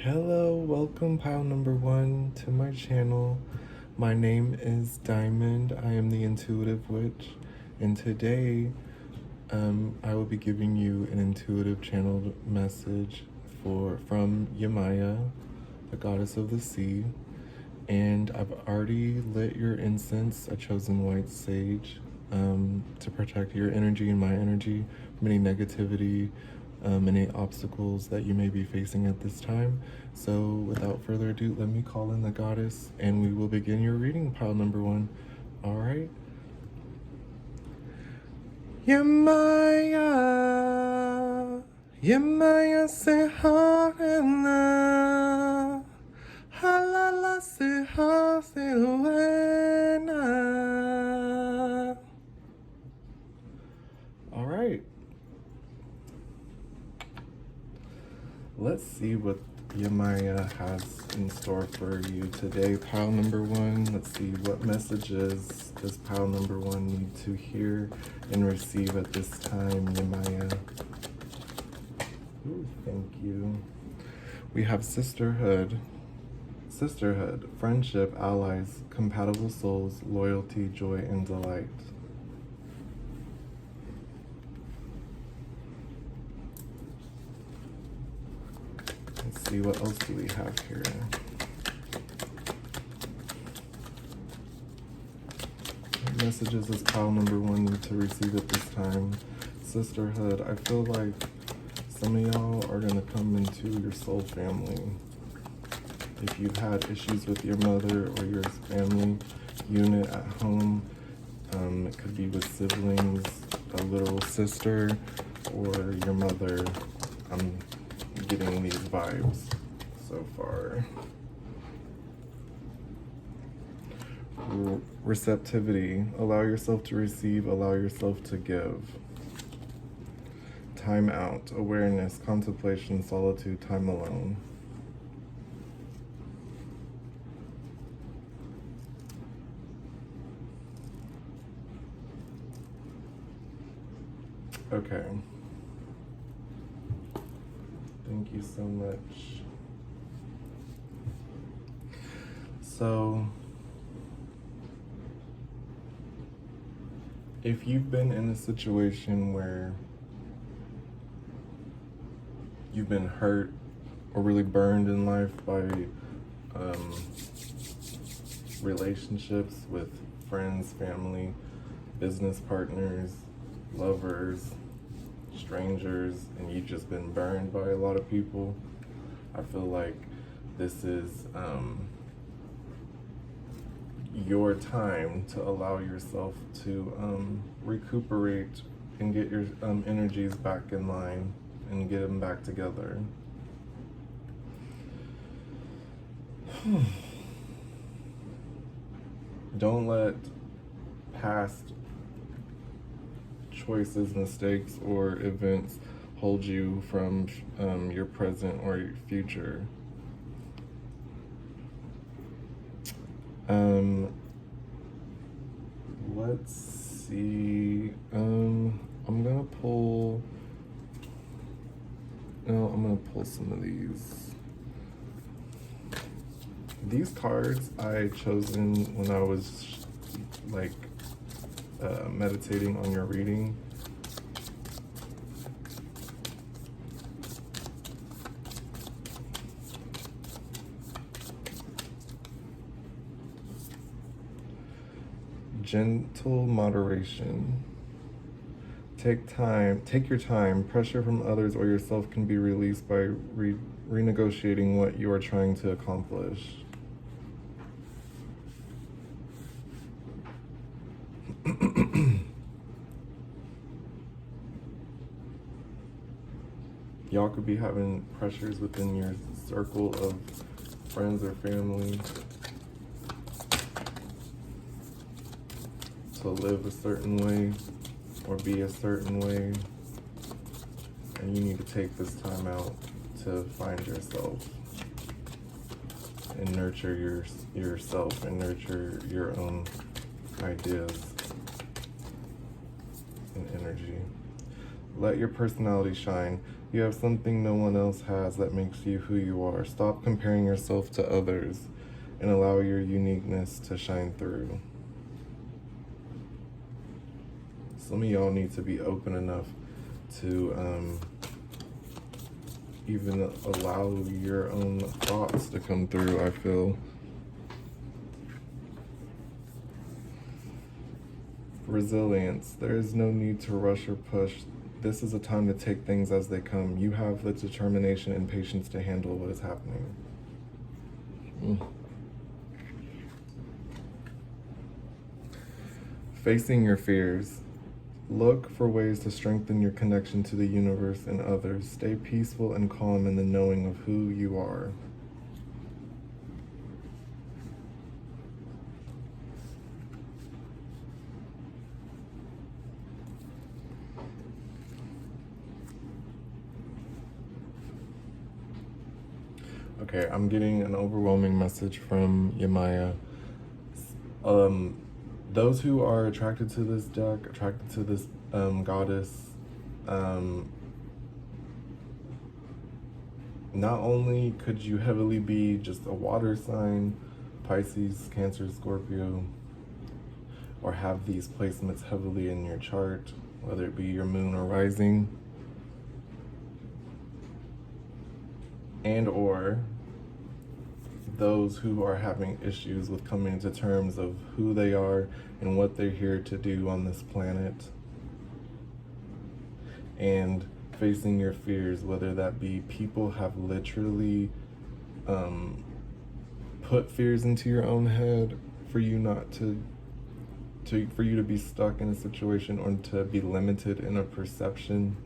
Hello, welcome pile number one to my channel. My name is Diamond. I am the Intuitive Witch, and today I will be giving you an intuitive channeled message from Yamaya, the goddess of the sea. And I've already lit your incense, a chosen white sage, to protect your energy and my energy from any negativity, any obstacles that you may be facing at this time. So without further ado, let me call in the goddess and we will begin your reading, pile number one. All right. Yamaya, Yamaya se harena, halala se hasilena. All right. Let's see what Yamaya has in store for you today. Pile number one, let's see what messages does pile number one need to hear and receive at this time, Yamaya. Ooh, thank you. We have sisterhood, friendship, allies, compatible souls, loyalty, joy, and delight. Let's see, what else do we have here? What messages does pile number one need to receive at this time? Sisterhood. I feel like some of y'all are going to come into your soul family. If you've had issues with your mother or your family unit at home, it could be with siblings, a literal sister, or your mother. I'm getting these vibes so far. Receptivity. Allow yourself to receive, allow yourself to give. Time out. Awareness, contemplation, solitude, time alone. Okay. Thank you so much. So, if you've been in a situation where you've been hurt or really burned in life by relationships with friends, family, business partners, lovers, strangers, and you've just been burned by a lot of people, I feel like this is your time to allow yourself to recuperate and get your energies back in line and get them back together. Don't let past choices, mistakes, or events hold you from your present or your future. Let's see. I'm gonna pull some of these. These cards I chosen when I was like meditating on your reading. Gentle moderation. Take your time. Pressure from others or yourself can be released by renegotiating what you are trying to accomplish. Y'all could be having pressures within your circle of friends or family to live a certain way or be a certain way, and you need to take this time out to find yourself and nurture yourself and nurture your own ideas and energy. Let your personality shine. You have something no one else has that makes you who you are. Stop comparing yourself to others and allow your uniqueness to shine through. Some of y'all need to be open enough to even allow your own thoughts to come through, I feel. Resilience. There is no need to rush or push. This is a time to take things as they come. You have the determination and patience to handle what is happening. Facing your fears. Look for ways to strengthen your connection to the universe and others. Stay peaceful and calm in the knowing of who you are. Okay, I'm getting an overwhelming message from Yamaya. Those who are attracted to this deck, attracted to this goddess, not only could you heavily be just a water sign, Pisces, Cancer, Scorpio, or have these placements heavily in your chart, whether it be your moon or rising, and or those who are having issues with coming to terms of who they are and what they're here to do on this planet, and facing your fears, whether that be people have literally put fears into your own head for you not for you to be stuck in a situation or to be limited in a perception.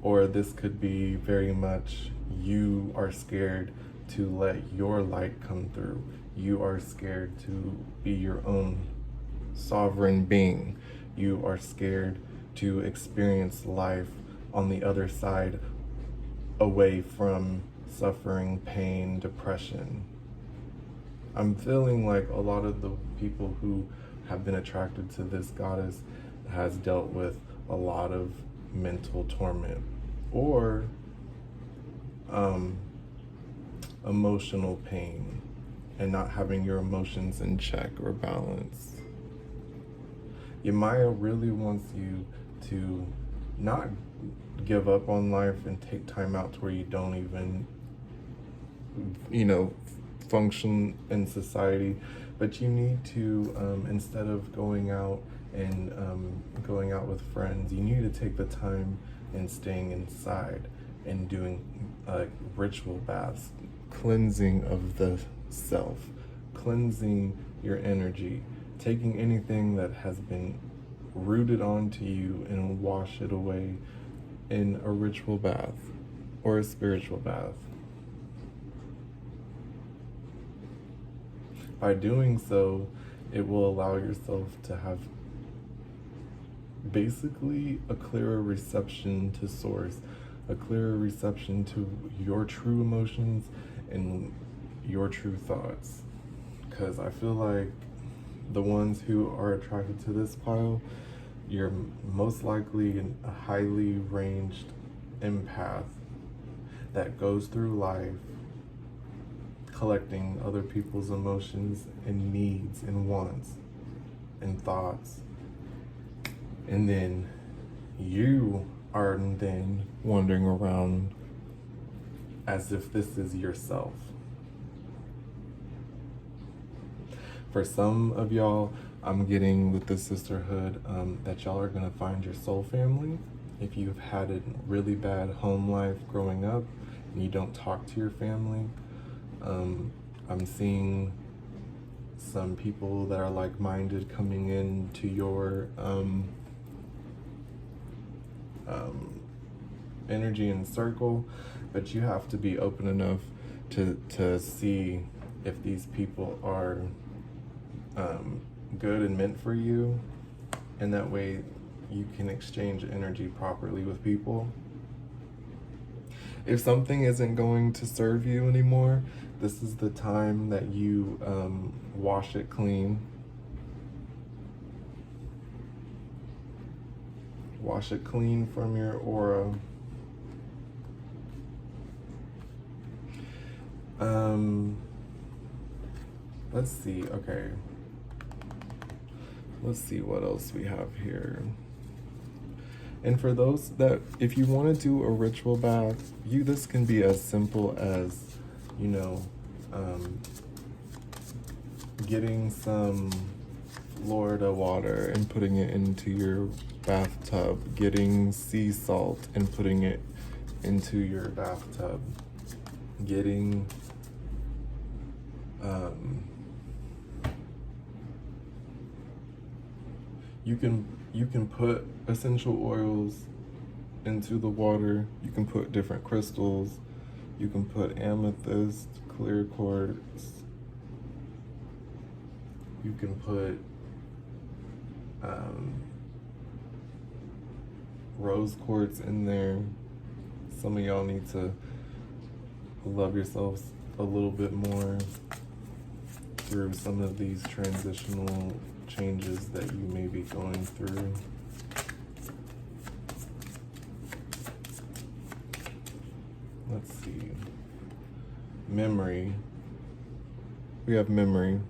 Or this could be very much you are scared to let your light come through. You are scared to be your own sovereign being. You are scared to experience life on the other side, away from suffering, pain, depression. I'm feeling like a lot of the people who have been attracted to this goddess has dealt with a lot of mental torment or emotional pain and not having your emotions in check or balance. Yamaya really wants you to not give up on life and take time out to where you don't even, function in society, but you need to, instead of going out and going out with friends, you need to take the time and staying inside and doing ritual baths, cleansing of the self, cleansing your energy, taking anything that has been rooted onto you and wash it away in a ritual bath or a spiritual bath. By doing so, it will allow yourself to have basically a clearer reception to source, a clearer reception to your true emotions and your true thoughts. Because I feel like the ones who are attracted to this pile, you're most likely a highly ranged empath that goes through life collecting other people's emotions and needs and wants and thoughts. And then you are then wandering around as if this is yourself. For some of y'all, I'm getting with the sisterhood that y'all are gonna find your soul family. If you've had a really bad home life growing up and you don't talk to your family, I'm seeing some people that are like-minded coming into your energy and circle, but you have to be open enough to see if these people are good and meant for you, and that way you can exchange energy properly with people. If something isn't going to serve you anymore, this is the time that you wash it clean Wash it clean from your aura. Let's see, okay. Let's see what else we have here. And for those that, if you want to do a ritual bath, this can be as simple as, you know, getting some Florida water and putting it into your bathtub, getting sea salt and putting it into your bathtub, getting you can put essential oils into the water. You can put different crystals. You can put amethyst, clear quartz. You can put rose quartz in there. Some of y'all need to love yourselves a little bit more through some of these transitional changes that you may be going through. Let's see. Memory. We have memory.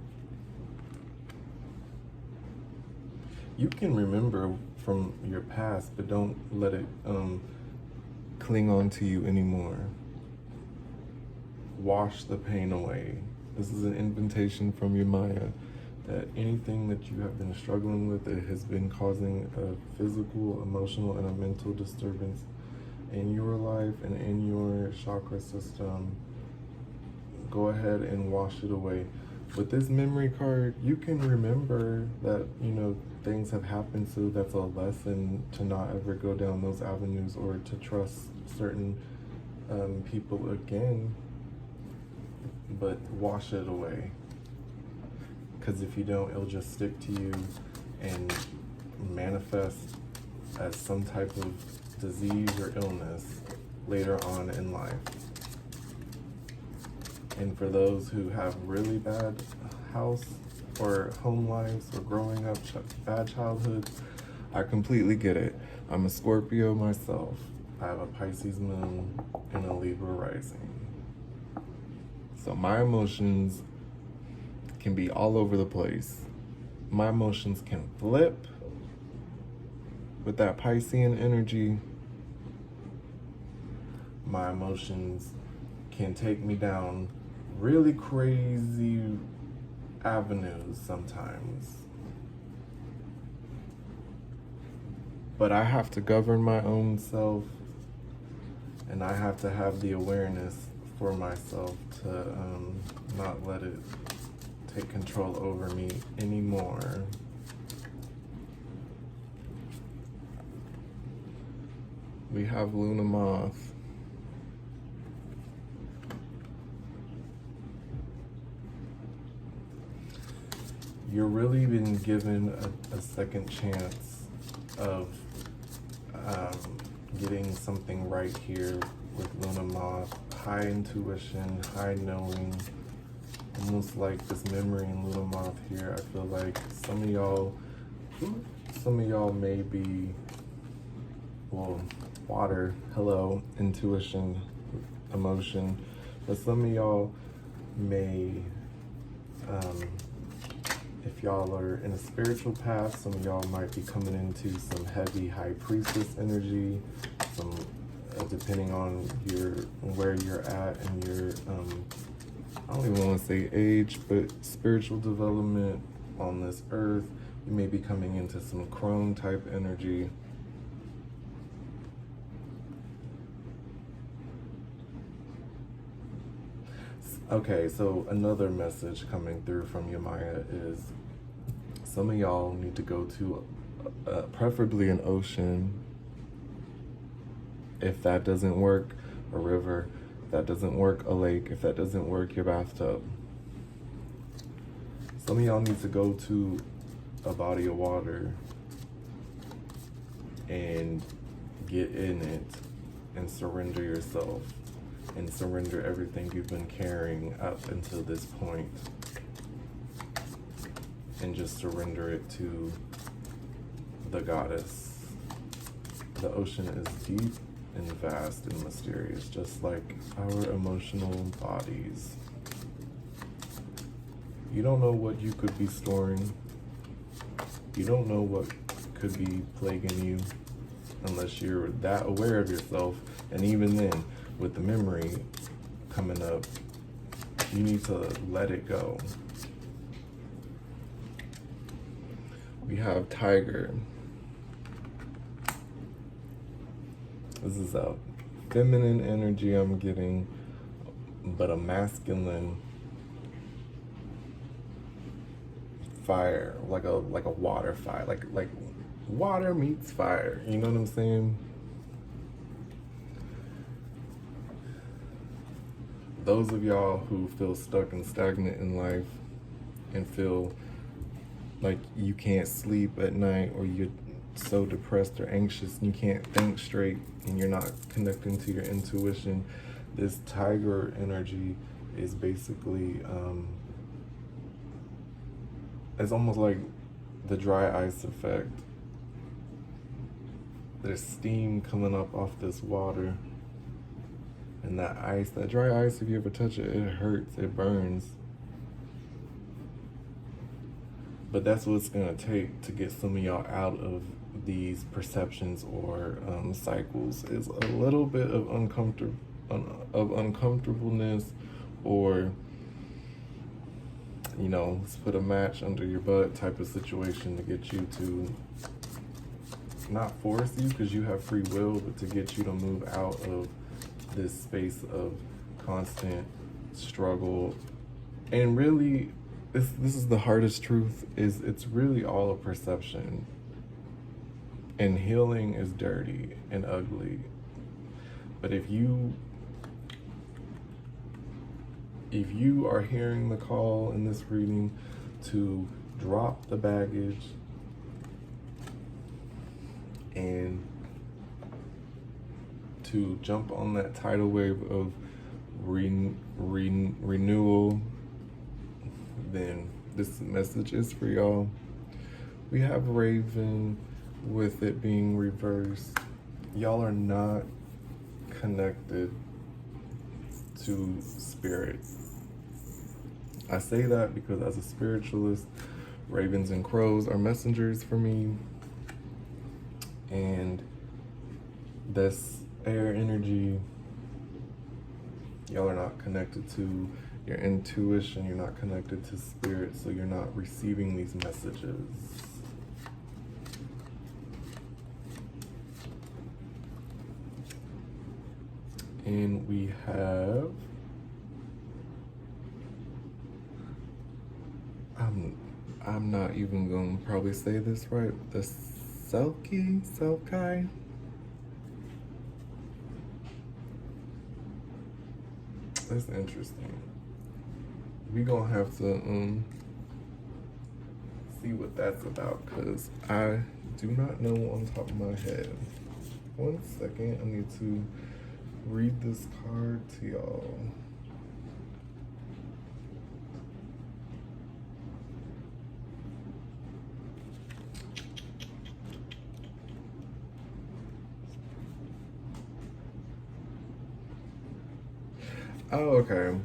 You can remember from your past, but don't let it cling on to you anymore. Wash the pain away. This is an invitation from your Maya that anything that you have been struggling with, that has been causing a physical, emotional, and a mental disturbance in your life and in your chakra system, go ahead and wash it away. With this memory card, you can remember that, you know, things have happened, so that's a lesson to not ever go down those avenues or to trust certain people again, but wash it away. Because if you don't, it'll just stick to you and manifest as some type of disease or illness later on in life. And for those who have really bad house or home lives or growing up bad childhoods, I completely get it. I'm a Scorpio myself. I have a Pisces moon and a Libra rising. So my emotions can be all over the place. My emotions can flip with that Piscean energy. My emotions can take me down really crazy avenues sometimes. But I have to govern my own self, and I have to have the awareness for myself to not let it take control over me anymore. We have Luna Moth. You're really been given a second chance of getting something right here with Luna Moth. High intuition, high knowing, almost like this memory in Luna Moth here. I feel like some of y'all may be, well, water, hello, intuition, emotion, but some of y'all may, if y'all are in a spiritual path, some of y'all might be coming into some heavy high priestess energy, some depending on where you're at and your I don't even want to say age, but spiritual development on this earth. You may be coming into some crone type energy. Okay, so another message coming through from your Maya is some of y'all need to go to preferably an ocean. If that doesn't work, a river. If that doesn't work, a lake. If that doesn't work, your bathtub. Some of y'all need to go to a body of water and get in it and surrender yourself and surrender everything you've been carrying up until this point, and just surrender it to the goddess. the ocean is deep and vast and mysterious, just like our emotional bodies. You don't know what you could be storing. You don't know what could be plaguing you unless you're that aware of yourself. And even then, with the memory coming up, you need to let it go. We have Tiger. This is a feminine energy I'm getting, but a masculine fire, like a water fire, like water meets fire. You know what I'm saying? Those of y'all who feel stuck and stagnant in life and feel like you can't sleep at night, or you're so depressed or anxious and you can't think straight and you're not connecting to your intuition, this tiger energy is basically it's almost like the dry ice effect. There's steam coming up off this water, and that ice, that dry ice, if you ever touch it, it hurts, it burns. But that's what it's gonna take to get some of y'all out of these perceptions or cycles, is a little bit of uncomfortableness, or, you know, let's put a match under your butt type of situation to get you to not force you, because you have free will, but to get you to move out of this space of constant struggle. And really, this is the hardest truth, is it's really all a perception. And healing is dirty and ugly. But if you are hearing the call in this reading to drop the baggage and to jump on that tidal wave of renewal, then this message is for y'all. We have Raven with it being reversed. Y'all are not connected to spirit. I say that because as a spiritualist, ravens and crows are messengers for me. And this air energy, y'all are not connected to your intuition, you're not connected to spirit, so you're not receiving these messages. And we have, I'm not even going to probably say this right, the Selkie. That's interesting. We gonna have to see what that's about, because I do not know on top of my head. 1 second, I need to read this card to y'all. Oh, okay.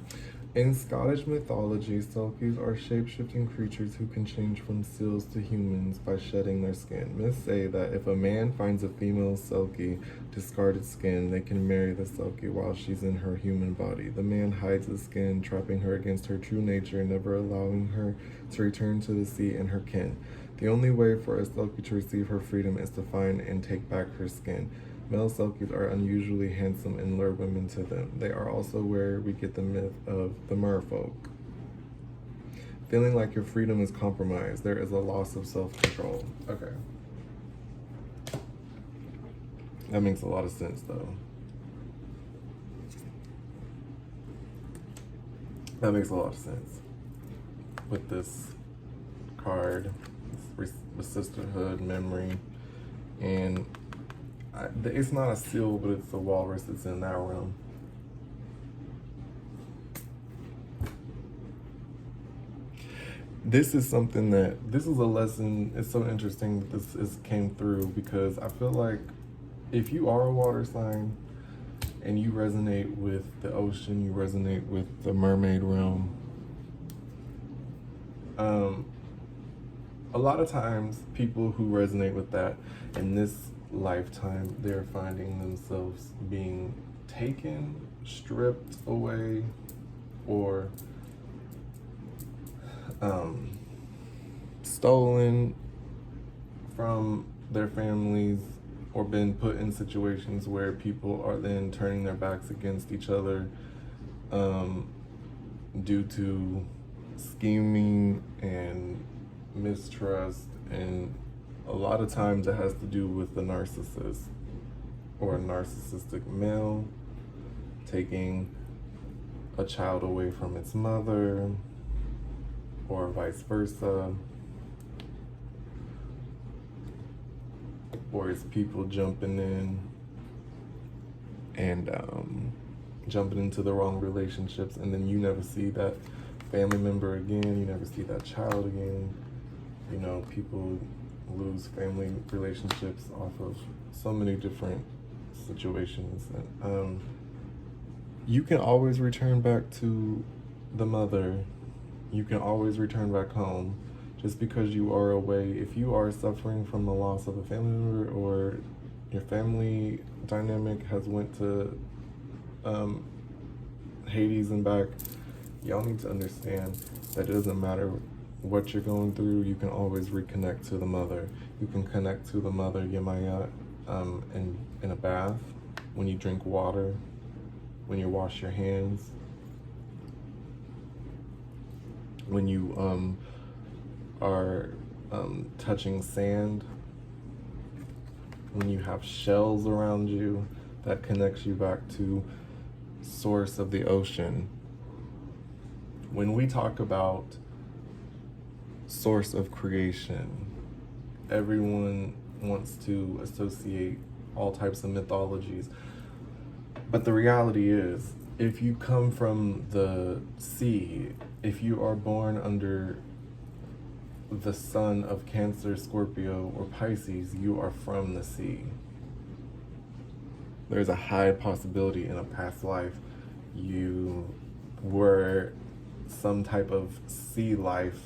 In Scottish mythology, Selkies are shape-shifting creatures who can change from seals to humans by shedding their skin. Myths say that if a man finds a female Selkie discarded skin, they can marry the Selkie while she's in her human body. The man hides the skin, trapping her against her true nature, never allowing her to return to the sea and her kin. The only way for a Selkie to receive her freedom is to find and take back her skin. Male Selkies are unusually handsome and lure women to them. They are also where we get the myth of the merfolk. Feeling like your freedom is compromised, there is a loss of self-control. Okay. That makes a lot of sense, though. That makes a lot of sense with this card, with sisterhood, memory, and it's not a seal, but it's a walrus that's in that realm. This is something this is a lesson. It's so interesting that this came through, because I feel like if you are a water sign and you resonate with the ocean, you resonate with the mermaid realm, a lot of times people who resonate with that in this lifetime, they're finding themselves being taken, stripped away, or stolen from their families, or been put in situations where people are then turning their backs against each other due to scheming and mistrust, and a lot of times it has to do with the narcissist or a narcissistic male taking a child away from its mother, or vice versa, or it's people jumping in and jumping into the wrong relationships, and then you never see that family member again, you never see that child again. You know, people lose family relationships off of so many different situations. And you can always return back to the mother. You can always return back home. Just because you are away, if you are suffering from the loss of a family member, or your family dynamic has went to Hades and back, y'all need to understand that it doesn't matter what you're going through, you can always reconnect to the mother. You can connect to the mother, Yemaya, in a bath, when you drink water, when you wash your hands, when you are touching sand, when you have shells around you that connects you back to source of the ocean. When we talk about source of creation, everyone wants to associate all types of mythologies. But the reality is, if you come from the sea, if you are born under the sun of Cancer, Scorpio, or Pisces, you are from the sea. There's a high possibility in a past life you were some type of sea life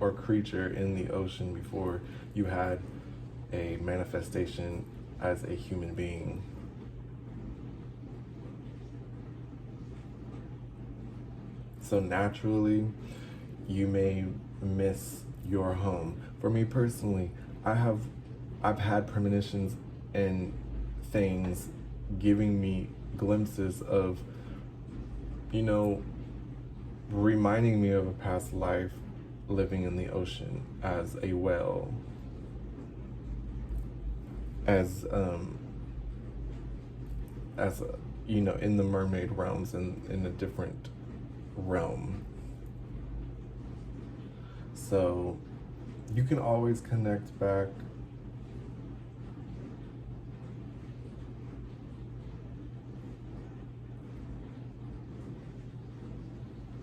or creature in the ocean before you had a manifestation as a human being. So naturally, you may miss your home. For me personally, I've had premonitions and things giving me glimpses of, you know, reminding me of a past life living in the ocean as a whale, as you know, in the mermaid realms, in a different realm. So you can always connect back.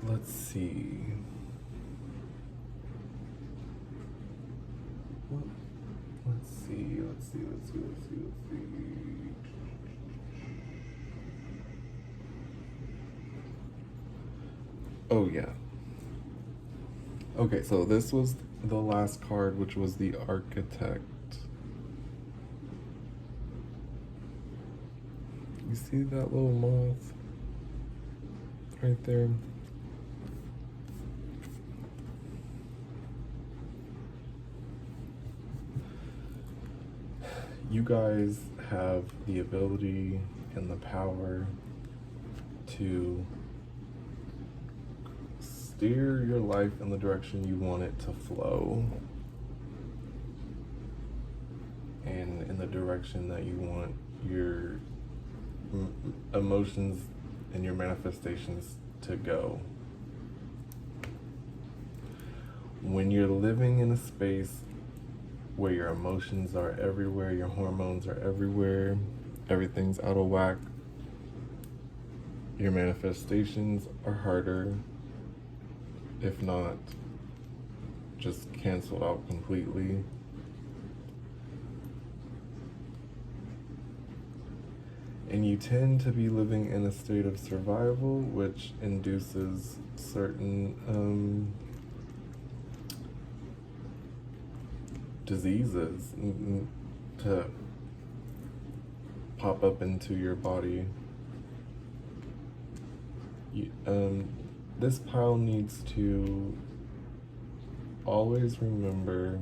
Let's see. Let's see. Oh yeah. Okay, so this was the last card, which was the Architect. You see that little moth right there? You guys have the ability and the power to steer your life in the direction you want it to flow, and in the direction that you want your emotions and your manifestations to go. When you're living in a space where your emotions are everywhere, your hormones are everywhere, everything's out of whack, your manifestations are harder, if not just canceled out completely. And you tend to be living in a state of survival, which induces certain diseases to pop up into your body. This pile needs to always remember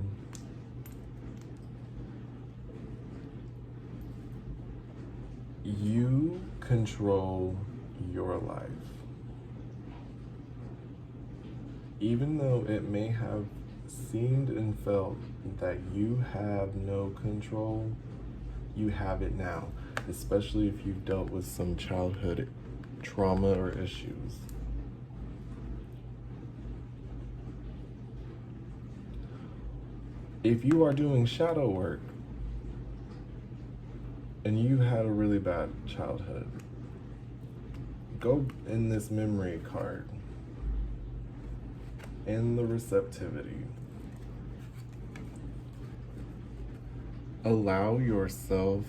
you control your life. Even though it may have seemed and felt that you have no control, you have it now, especially if you've dealt with some childhood trauma or issues. If you are doing shadow work and you had a really bad childhood, go in this memory card, in the receptivity. Allow yourself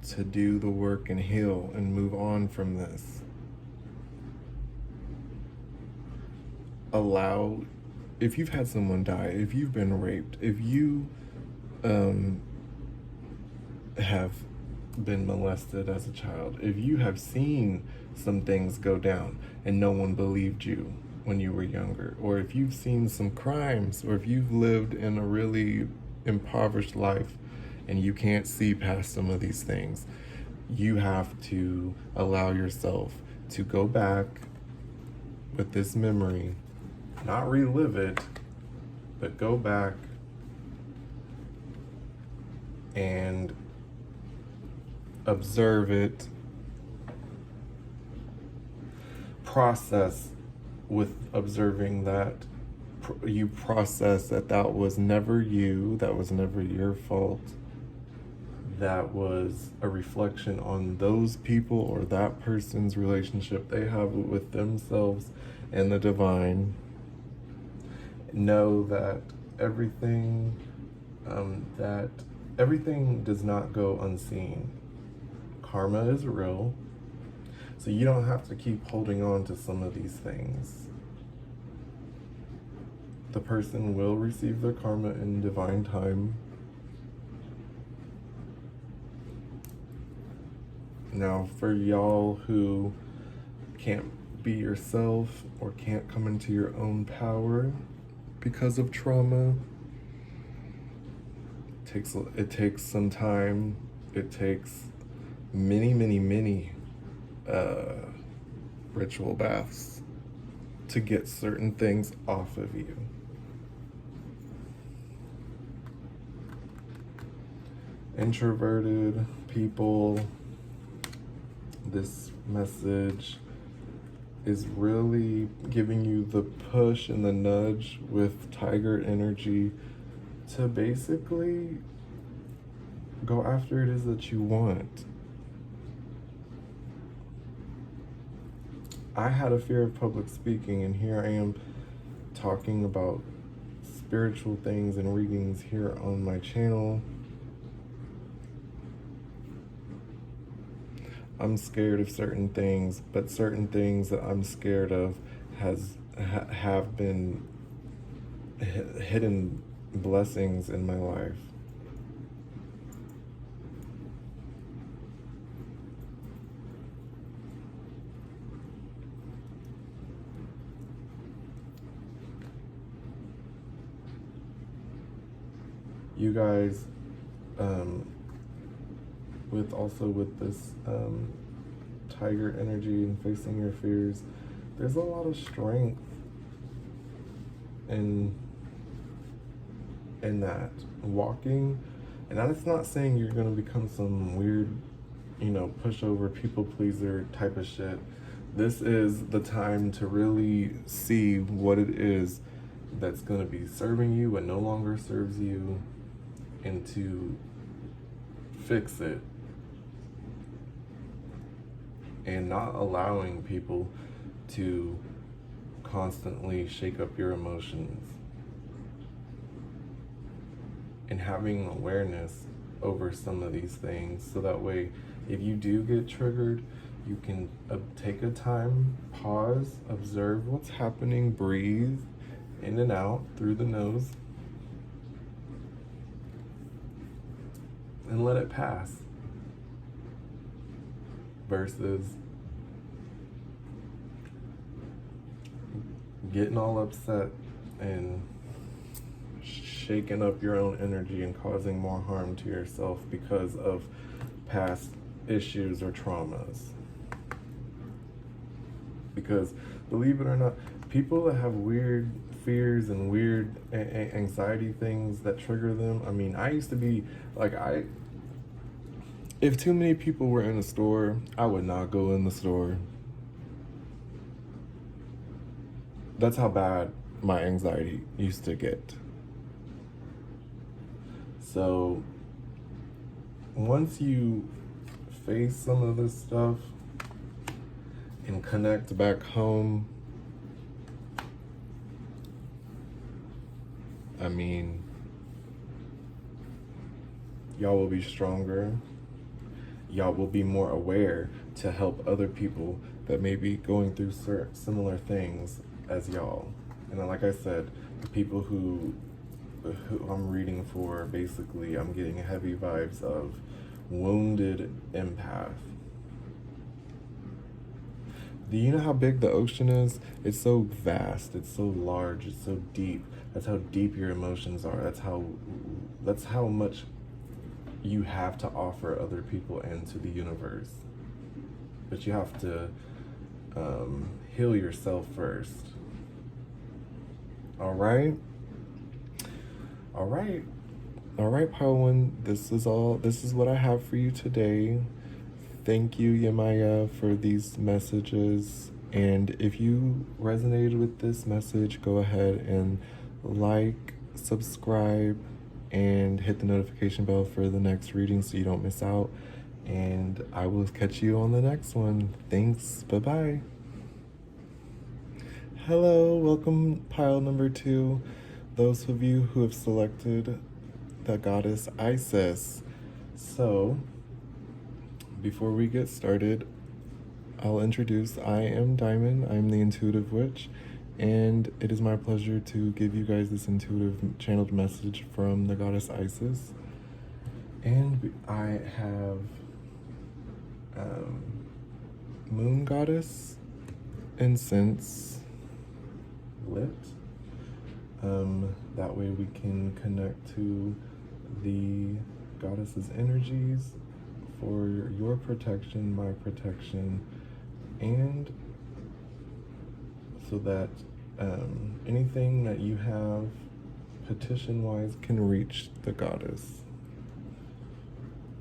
to do the work and heal and move on from this. Allow, if you've had someone die, if you've been raped, if you have been molested as a child, if you have seen some things go down and no one believed you when you were younger, or if you've seen some crimes, or if you've lived in a really impoverished life and you can't see past some of these things, you have to allow yourself to go back with this memory, not relive it, but go back and observe it, process with observing that. You process that that was never you, that was never your fault, that was a reflection on those people or that person's relationship they have with themselves and the divine. Know that everything does not go unseen. Karma is real, so you don't have to keep holding on to some of these things. The person will receive their karma in divine time. Now, for y'all who can't be yourself or can't come into your own power because of trauma, it takes some time. It takes many ritual baths to get certain things off of you. Introverted people, this message is really giving you the push and the nudge with tiger energy to basically go after it is that you want. I had a fear of public speaking, and here I am talking about spiritual things and readings here on my channel. I'm scared of certain things, but certain things that I'm scared of have been hidden blessings in my life. You guys, with this tiger energy and facing your fears, there's a lot of strength in that walking. And that's not saying you're going to become some weird, pushover people pleaser type of shit. This is the time to really see what it is that's going to be serving you and no longer serves you, and to fix it, and not allowing people to constantly shake up your emotions, and having awareness over some of these things, so that way if you do get triggered, you can take a time, pause, observe what's happening, breathe in and out through the nose, and let it pass. Versus getting all upset and shaking up your own energy and causing more harm to yourself because of past issues or traumas. Because believe it or not, people that have weird fears and weird anxiety things that trigger them, I mean, I used to be like, if too many people were in a store, I would not go in the store. That's how bad my anxiety used to get. So once you face some of this stuff and connect back home, I mean, y'all will be stronger. Y'all will be more aware to help other people that may be going through similar things as y'all. And like I said, the people who I'm reading for, basically, I'm getting heavy vibes of wounded empath. Do you know how big the ocean is? It's so vast, it's so large, it's so deep. That's how deep your emotions are. That's how much you have to offer other people and to the universe. But you have to heal yourself first. All right, Pile One. This is what I have for you today. Thank you, Yamaya, for these messages. And if you resonated with this message, go ahead and like, subscribe, and hit the notification bell for the next reading so you don't miss out. And I will catch you on the next one. Thanks. Bye-bye. Hello, welcome, pile number 2. Those of you who have selected the goddess Isis. So, before we get started, I'll introduce, I am Diamond. I'm the Intuitive Witch, and it is my pleasure to give you guys this intuitive channeled message from the goddess Isis. And I have Moon Goddess incense lit. That way we can connect to the goddess's energies for your protection, my protection, and so that anything that you have petition-wise can reach the goddess.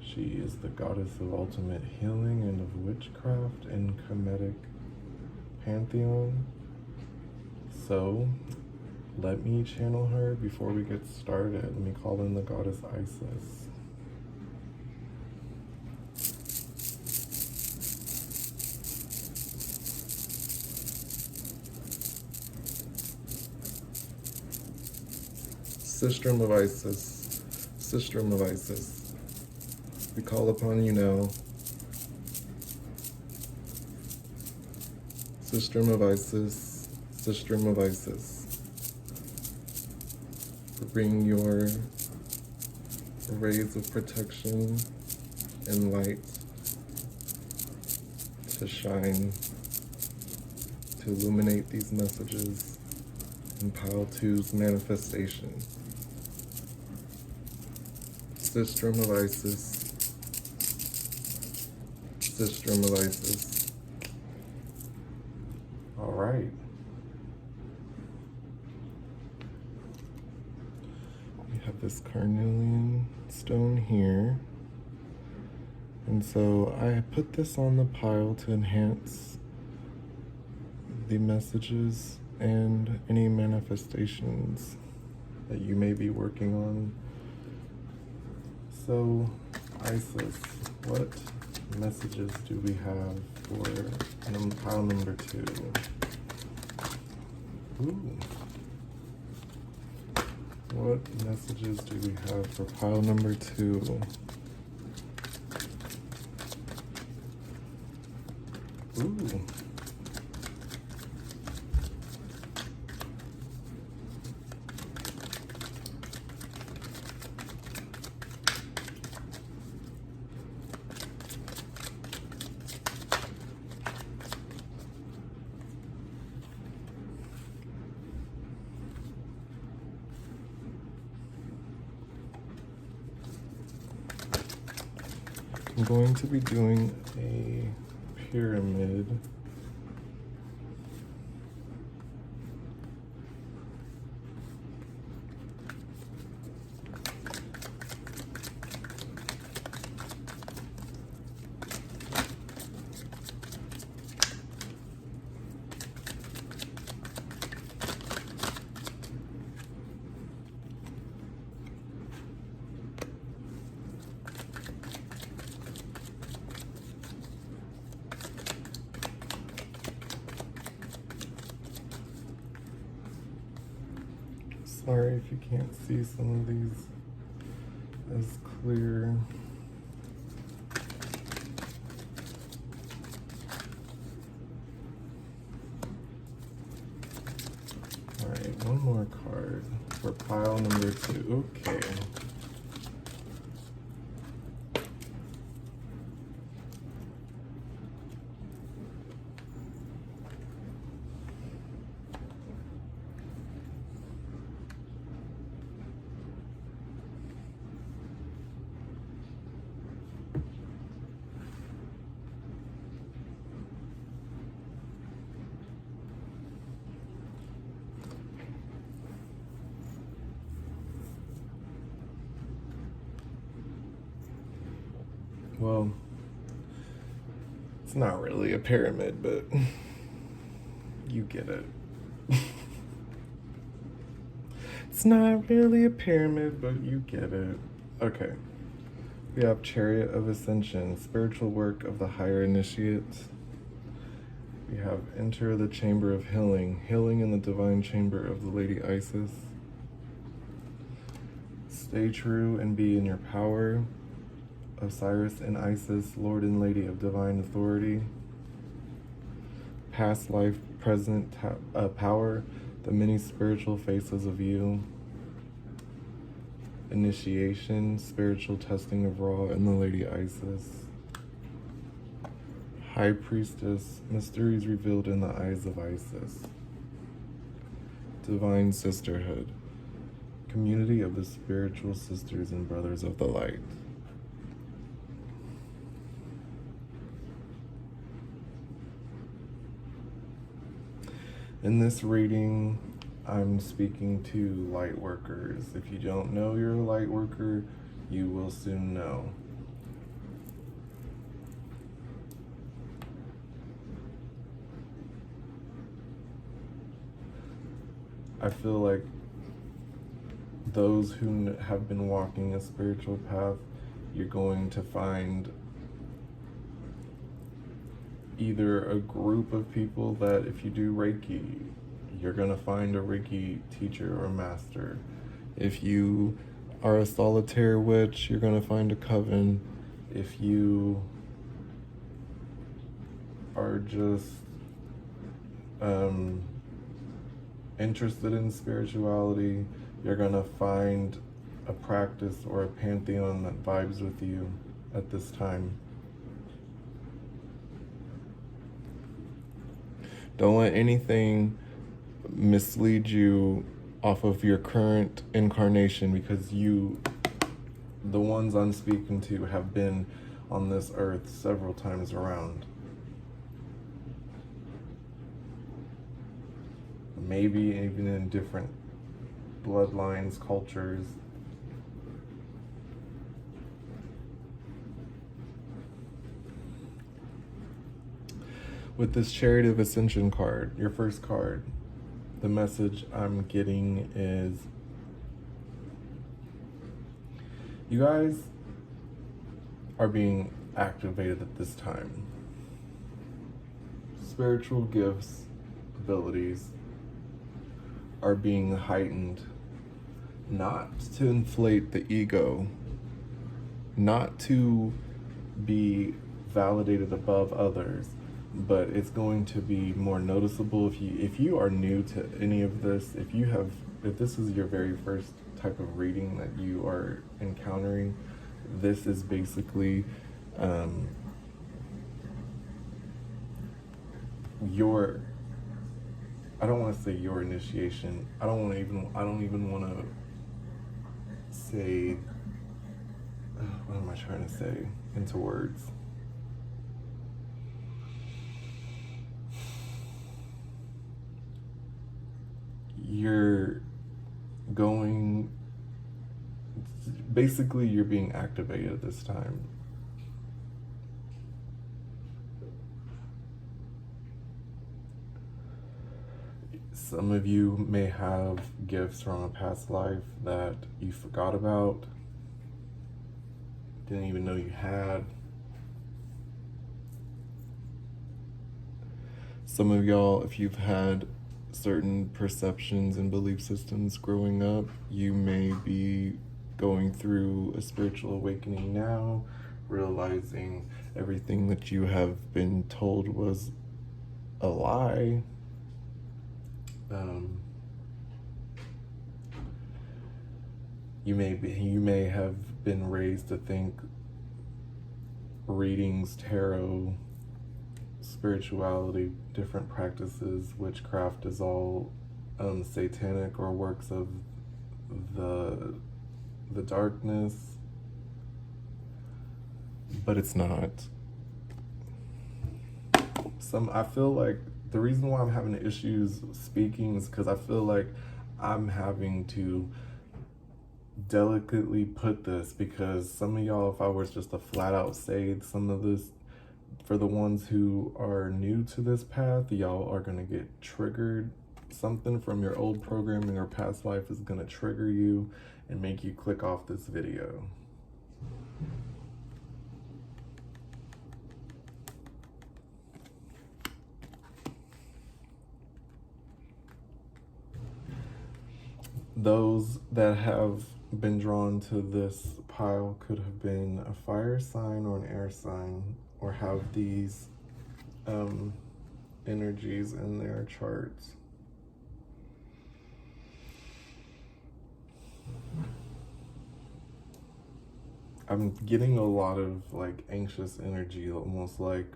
She is the goddess of ultimate healing and of witchcraft and Kemetic pantheon. So let me channel her before we get started. Let me call in the goddess Isis. Sistrum of Isis, Sistrum of Isis, we call upon you now. Sistrum of Isis, Sistrum of Isis, bring your rays of protection and light to shine, to illuminate these messages in Pile 2's manifestation. Sistrum of Isis, Sistrum of Isis. All right. We have this carnelian stone here. And so I put this on the pile to enhance the messages and any manifestations that you may be working on. So, Isis, what messages do we have for pile number 2? Ooh. What messages do we have for pile number 2? Ooh. I'm going to be doing a pyramid. Sorry if you can't see some of these as clear. All right, one more card for pile number 2. Okay. Well, it's not really a pyramid, but you get it. It's not really a pyramid, but you get it. Okay. We have Chariot of Ascension, spiritual work of the higher initiates. We have Enter the Chamber of Healing, healing in the divine chamber of the Lady Isis. Stay true and be in your power. Osiris and Isis, Lord and Lady of Divine Authority. Past life, present power, the many spiritual faces of you. Initiation, spiritual testing of Ra and the Lady Isis. High Priestess, mysteries revealed in the eyes of Isis. Divine Sisterhood, community of the spiritual sisters and brothers of the light. In this reading, I'm speaking to light workers. If you don't know you're a light worker, you will soon know. I feel like those who have been walking a spiritual path, you're going to find either a group of people that if you do Reiki, you're going to find a Reiki teacher or master. If you are a solitary witch, you're going to find a coven. If you are just interested in spirituality, you're going to find a practice or a pantheon that vibes with you at this time. Don't let anything mislead you off of your current incarnation, because the ones I'm speaking to, have been on this earth several times around. Maybe even in different bloodlines, cultures. With this Chariot of Ascension card, your first card, the message I'm getting is, you guys are being activated at this time. Spiritual gifts, abilities are being heightened not to inflate the ego, not to be validated above others, but it's going to be more noticeable if you are new to any of this, if this is your very first type of reading that you are encountering. This is basically your, I don't want to say your initiation. I don't even want to say, what am I trying to say into words? You're going, basically you're being activated this time. Some of you may have gifts from a past life that you forgot about, didn't even know you had. Some of y'all, if you've had certain perceptions and belief systems growing up, you may be going through a spiritual awakening now, realizing everything that you have been told was a lie. You may have been raised to think readings, tarot, spirituality, different practices, witchcraft is all satanic or works of the darkness, but it's not. I feel like the reason why I'm having issues speaking is because I feel like I'm having to delicately put this, because some of y'all, if I was just to flat out say some of this, for the ones who are new to this path, y'all are going to get triggered. Something from your old programming or past life is going to trigger you and make you click off this video. Those that have been drawn to this pile could have been a fire sign or an air sign, or have these energies in their charts. I'm getting a lot of like anxious energy, almost like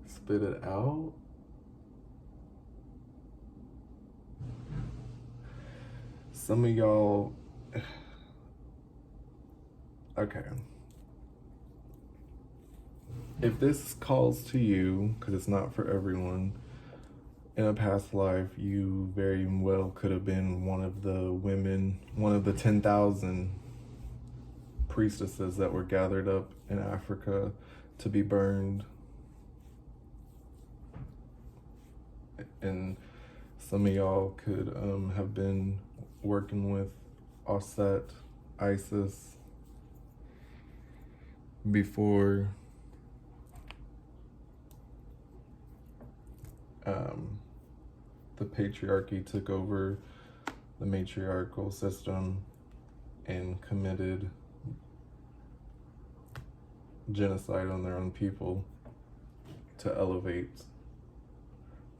spit it out. Some of y'all, okay. If this calls to you, because it's not for everyone, in a past life, you very well could have been one of the 10,000 priestesses that were gathered up in Africa to be burned. And some of y'all could have been working with Osset, Isis, before the patriarchy took over the matriarchal system and committed genocide on their own people to elevate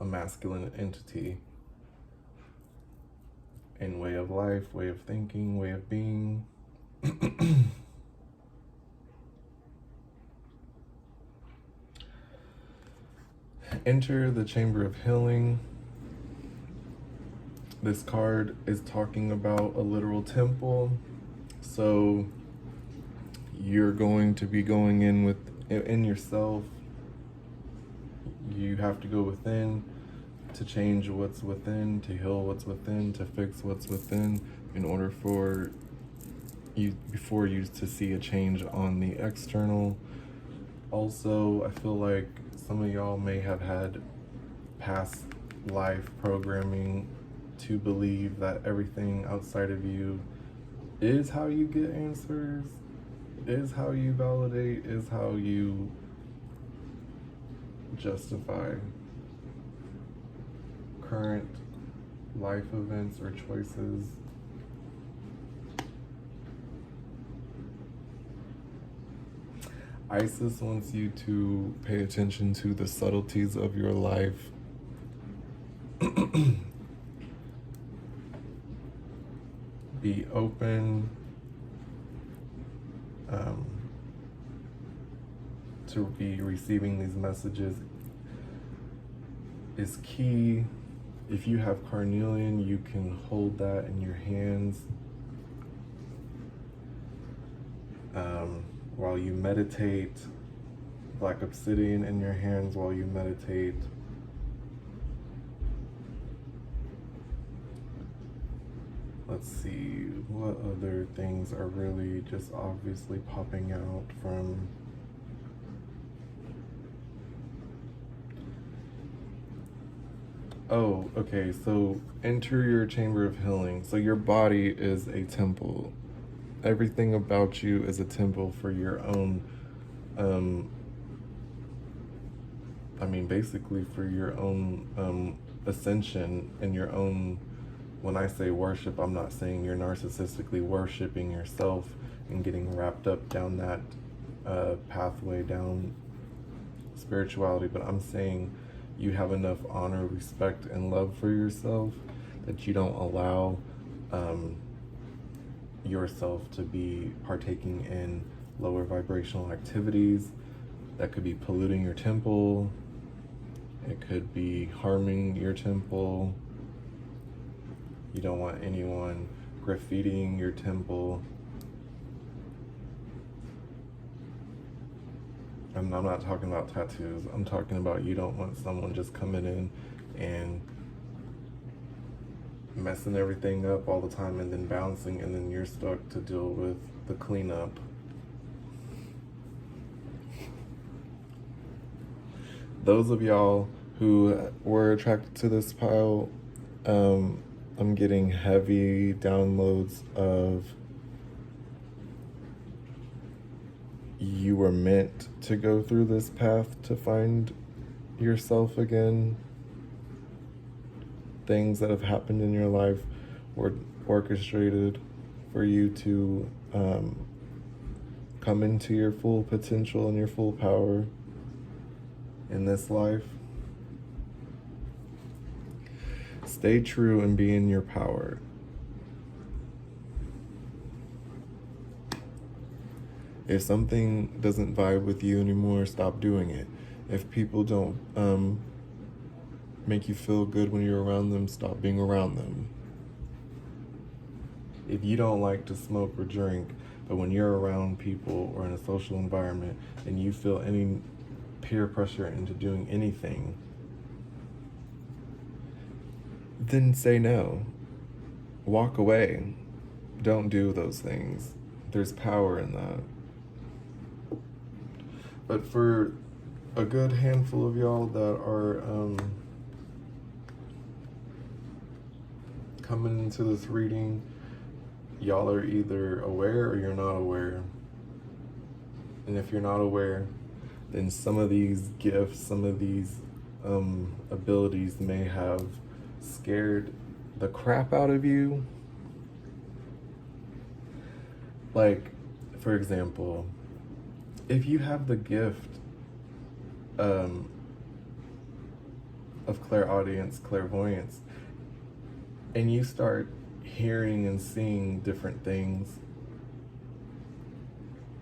a masculine entity in way of life, way of thinking, way of being. Enter the Chamber of Healing. This card is talking about a literal temple. So you're going to be going in yourself. You have to go within to change what's within, to heal what's within, to fix what's within, in order for you to see a change on the external. Also, I feel like some of y'all may have had past life programming to believe that everything outside of you is how you get answers, is how you validate, is how you justify current life events or choices. Isis wants you to pay attention to the subtleties of your life. Be open to be receiving these messages is key. If you have carnelian, you can hold that in your hands while you meditate. Black obsidian in your hands while you meditate. Let's see, what other things are really just obviously popping out from... Oh, okay, so enter your chamber of healing. So your body is a temple. Everything about you is a temple for your own, basically for your own ascension and your own... When I say worship, I'm not saying you're narcissistically worshiping yourself and getting wrapped up down that pathway down spirituality, but I'm saying you have enough honor, respect, and love for yourself that you don't allow yourself to be partaking in lower vibrational activities that could be polluting your temple. It could be harming your temple. You don't want anyone graffitiing your temple. And I'm not talking about tattoos. I'm talking about you don't want someone just coming in and messing everything up all the time and then bouncing, and then you're stuck to deal with the cleanup. Those of y'all who were attracted to this pile, I'm getting heavy downloads of you were meant to go through this path to find yourself again. Things that have happened in your life were orchestrated for you to come into your full potential and your full power in this life. Stay true and be in your power. If something doesn't vibe with you anymore, stop doing it. If people don't make you feel good when you're around them, stop being around them. If you don't like to smoke or drink, but when you're around people or in a social environment and you feel any peer pressure into doing anything, then say no. Walk away. Don't do those things. There's power in that. But for a good handful of y'all that are coming into this reading, y'all are either aware or you're not aware. And if you're not aware, then some of these gifts, some of these abilities may have scared the crap out of you. Like, for example, if you have the gift of clairaudience, clairvoyance, and you start hearing and seeing different things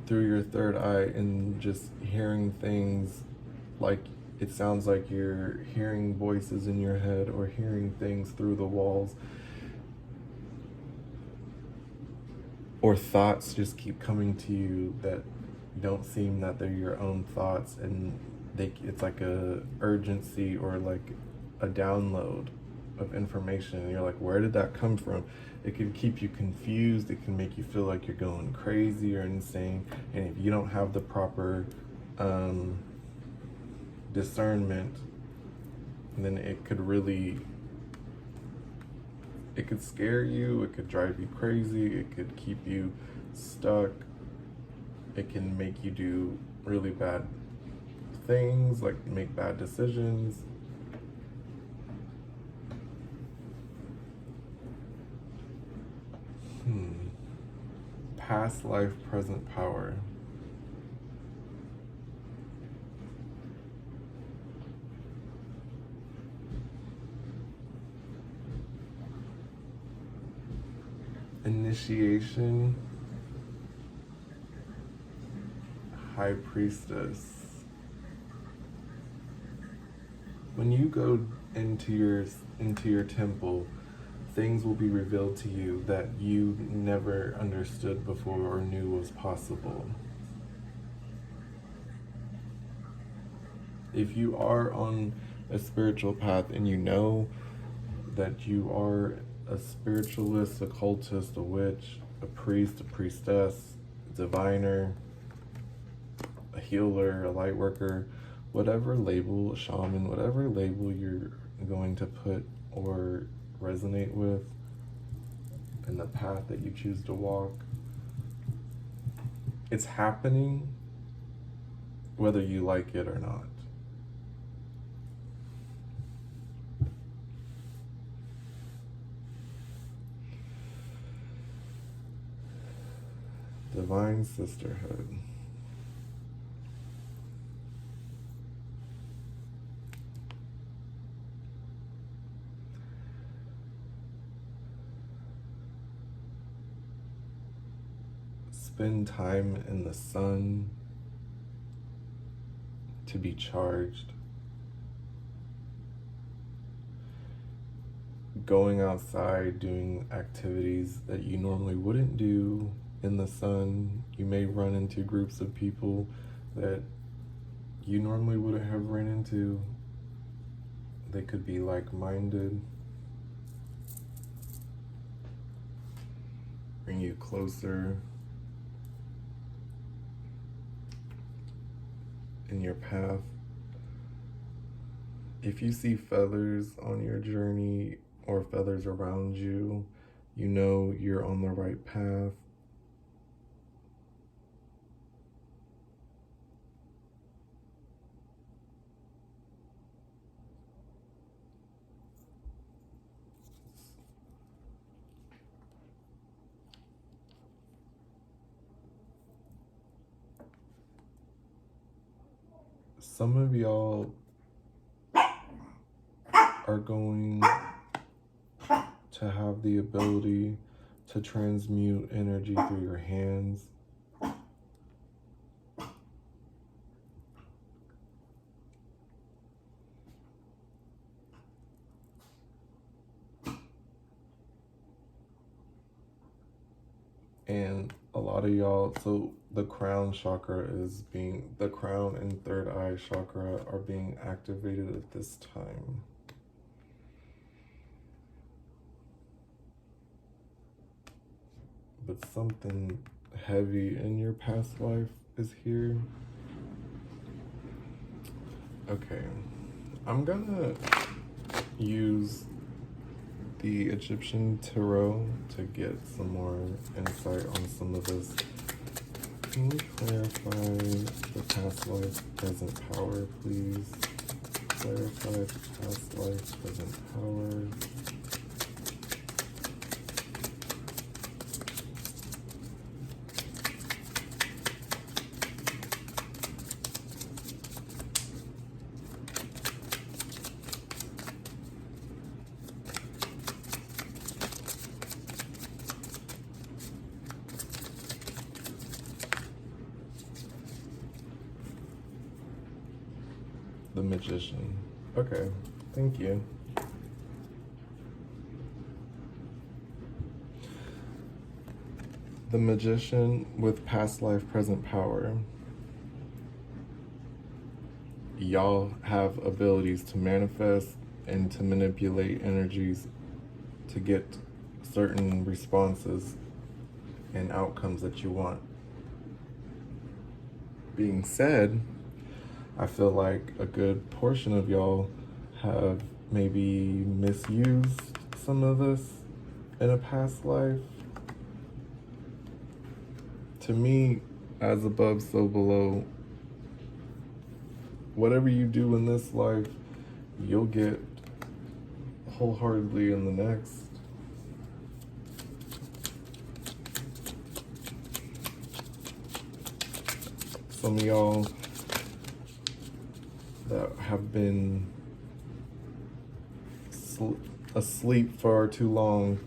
through your third eye and just hearing things like it sounds like you're hearing voices in your head or hearing things through the walls, or thoughts just keep coming to you that don't seem that they're your own thoughts, and it's like a urgency or like a download of information, and you're like, where did that come from? It can keep you confused. It can make you feel like you're going crazy or insane. And if you don't have the proper discernment, then it could scare you. It could drive you crazy. It could keep you stuck. It can make you do really bad things, like make bad decisions. Past life, present power. Initiation, High Priestess. When you go into your temple, things will be revealed to you that you never understood before or knew was possible. If you are on a spiritual path and you know that you are a spiritualist, a cultist, a witch, a priest, a priestess, a diviner, a healer, a light worker, whatever label, shaman, whatever label you're going to put or resonate with in the path that you choose to walk, it's happening whether you like it or not. Divine sisterhood. Spend time in the sun to be charged. Going outside, doing activities that you normally wouldn't do in the sun. You may run into groups of people that you normally wouldn't have run into. They could be like-minded, bring you closer in your path. If you see feathers on your journey or feathers around you, you know you're on the right path. Some of y'all are going to have the ability to transmute energy through your hands. And a lot of y'all, so the crown chakra the crown and third eye chakra are being activated at this time. But something heavy in your past life is here. Okay, I'm gonna use the Egyptian tarot to get some more insight on some of this. Can you clarify the past life, present power, please? Clarify the past life, present power. The Magician. Okay, thank you. The Magician with past life, present power. Y'all have abilities to manifest and to manipulate energies to get certain responses and outcomes that you want. Being said, I feel like a good portion of y'all have maybe misused some of this in a past life. To me, as above, so below, whatever you do in this life, you'll get wholeheartedly in the next. Some of y'all that have been asleep far too long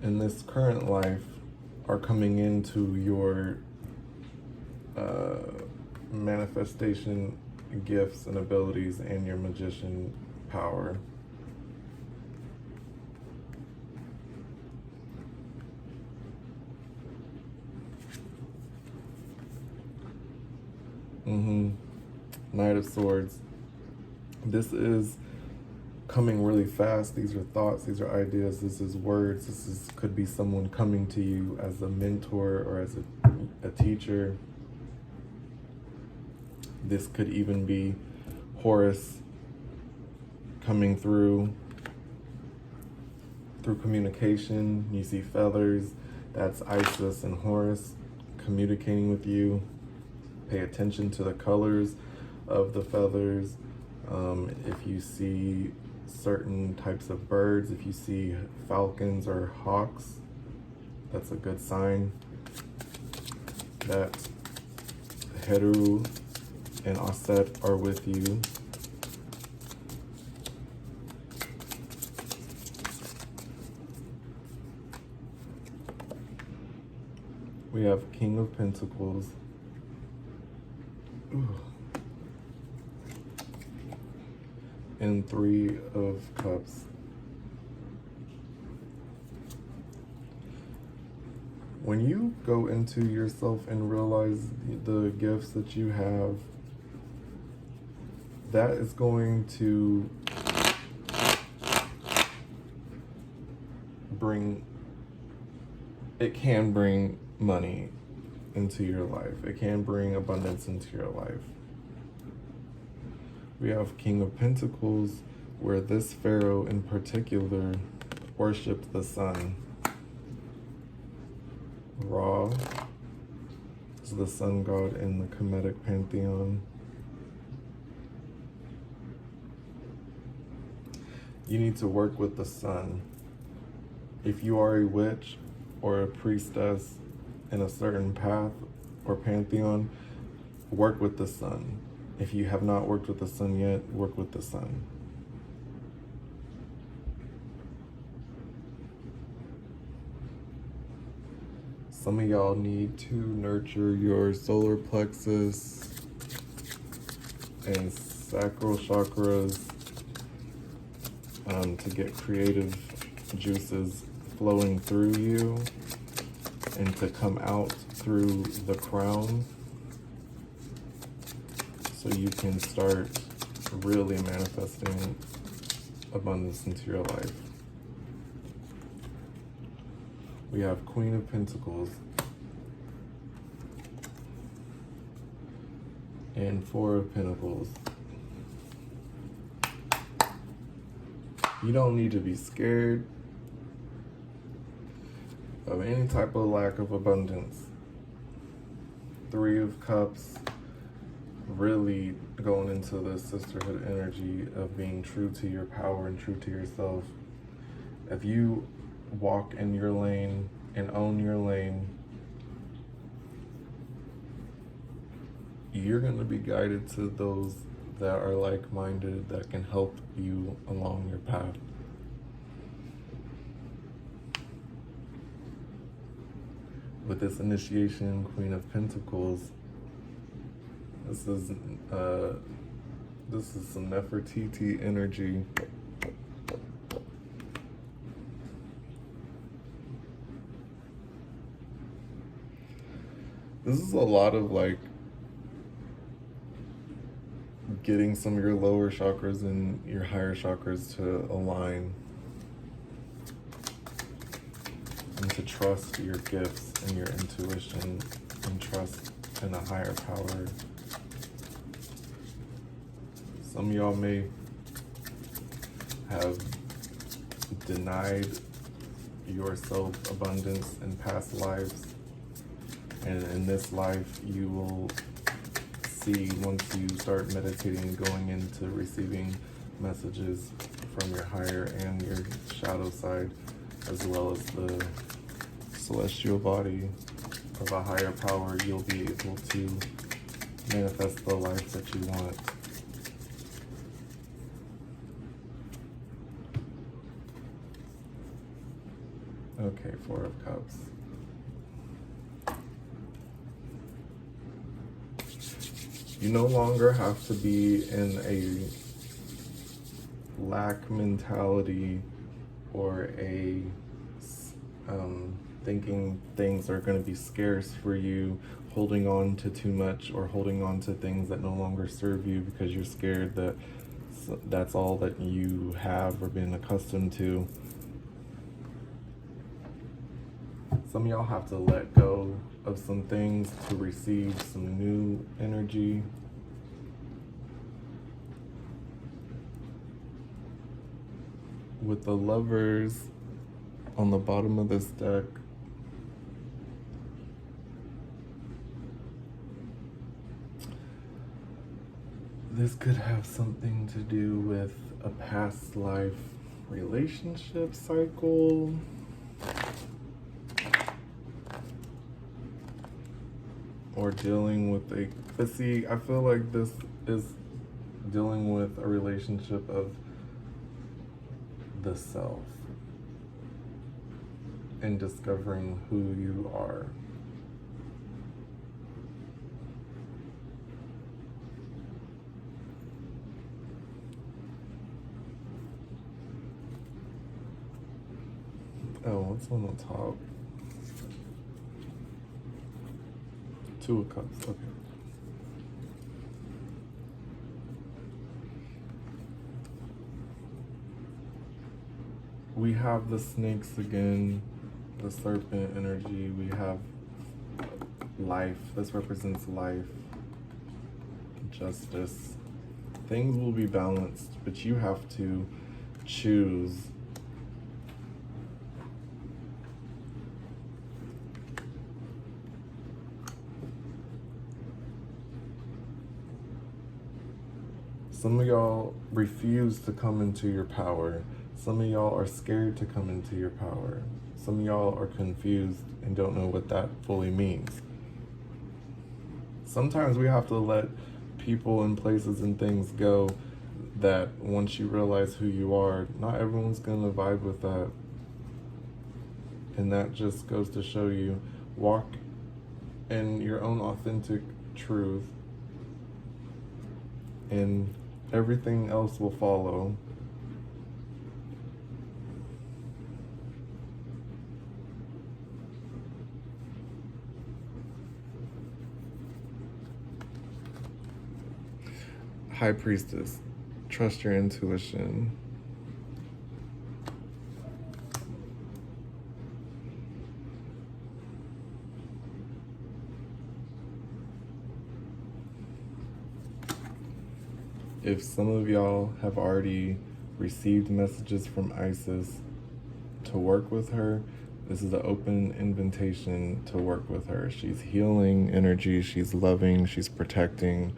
in this current life are coming into your manifestation gifts and abilities and your magician power. Knight of Swords. This is coming really fast. These are thoughts, these are ideas, this is words, could be someone coming to you as a mentor or as a teacher. This could even be Horus coming through communication. You see feathers, that's Isis and Horus communicating with you. Pay attention to the colors of the feathers. If you see certain types of birds, if you see falcons or hawks, that's a good sign that Heru and Aset are with you. We have King of Pentacles. Ooh. And Three of Cups. When you go into yourself and realize the gifts that you have, that is going to it can bring money into your life. It can bring abundance into your life. We have King of Pentacles, where this pharaoh in particular worshipped the sun. Ra is the sun god in the Kemetic pantheon. You need to work with the sun. If you are a witch or a priestess in a certain path or pantheon, work with the sun. If you have not worked with the sun yet, work with the sun. Some of y'all need to nurture your solar plexus and sacral chakras to get creative juices flowing through you and to come out through the crown, so you can start really manifesting abundance into your life. We have Queen of Pentacles and Four of Pentacles. You don't need to be scared of any type of lack of abundance. Three of Cups, really going into the sisterhood energy of being true to your power and true to yourself. If you walk in your lane and own your lane, you're going to be guided to those that are like-minded, that can help you along your path. With this initiation, Queen of Pentacles, this is some Nefertiti energy. This is a lot of like getting some of your lower chakras and your higher chakras to align and to trust your gifts and your intuition and trust in a higher power. Some of y'all may have denied yourself abundance in past lives, and in this life you will see once you start meditating and going into receiving messages from your higher and your shadow side, as well as the celestial body of a higher power, you'll be able to manifest the life that you want. Okay, Four of Cups. You no longer have to be in a lack mentality or a thinking things are going to be scarce for you, holding on to too much or holding on to things that no longer serve you because you're scared that that's all that you have or been accustomed to. Some of y'all have to let go of some things to receive some new energy. With the Lovers on the bottom of this deck, this could have something to do with a past life relationship cycle. Or dealing with but see, I feel like this is dealing with a relationship of the self and discovering who you are. Oh, what's on the top? Two of Cups, okay. We have the snakes again, the serpent energy. We have life. This represents life, justice. Things will be balanced, but you have to choose. Some of y'all refuse to come into your power. Some of y'all are scared to come into your power. Some of y'all are confused and don't know what that fully means. Sometimes we have to let people and places and things go that once you realize who you are, not everyone's going to vibe with that. And that just goes to show you, walk in your own authentic truth and everything else will follow. High Priestess, trust your intuition. If some of y'all have already received messages from Isis to work with her, this is an open invitation to work with her. She's healing energy, she's loving, she's protecting.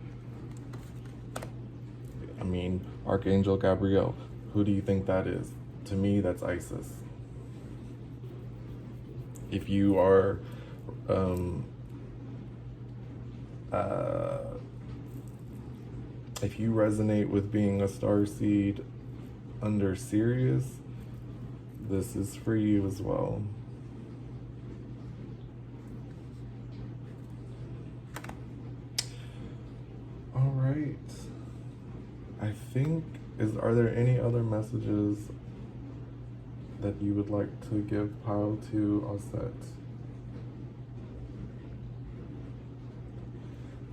I mean, Archangel Gabriel, who do you think that is? To me, that's Isis. If you are if you resonate with being a starseed under Sirius, this is for you as well. All right. I think, are there any other messages that you would like to give Pile to Osset?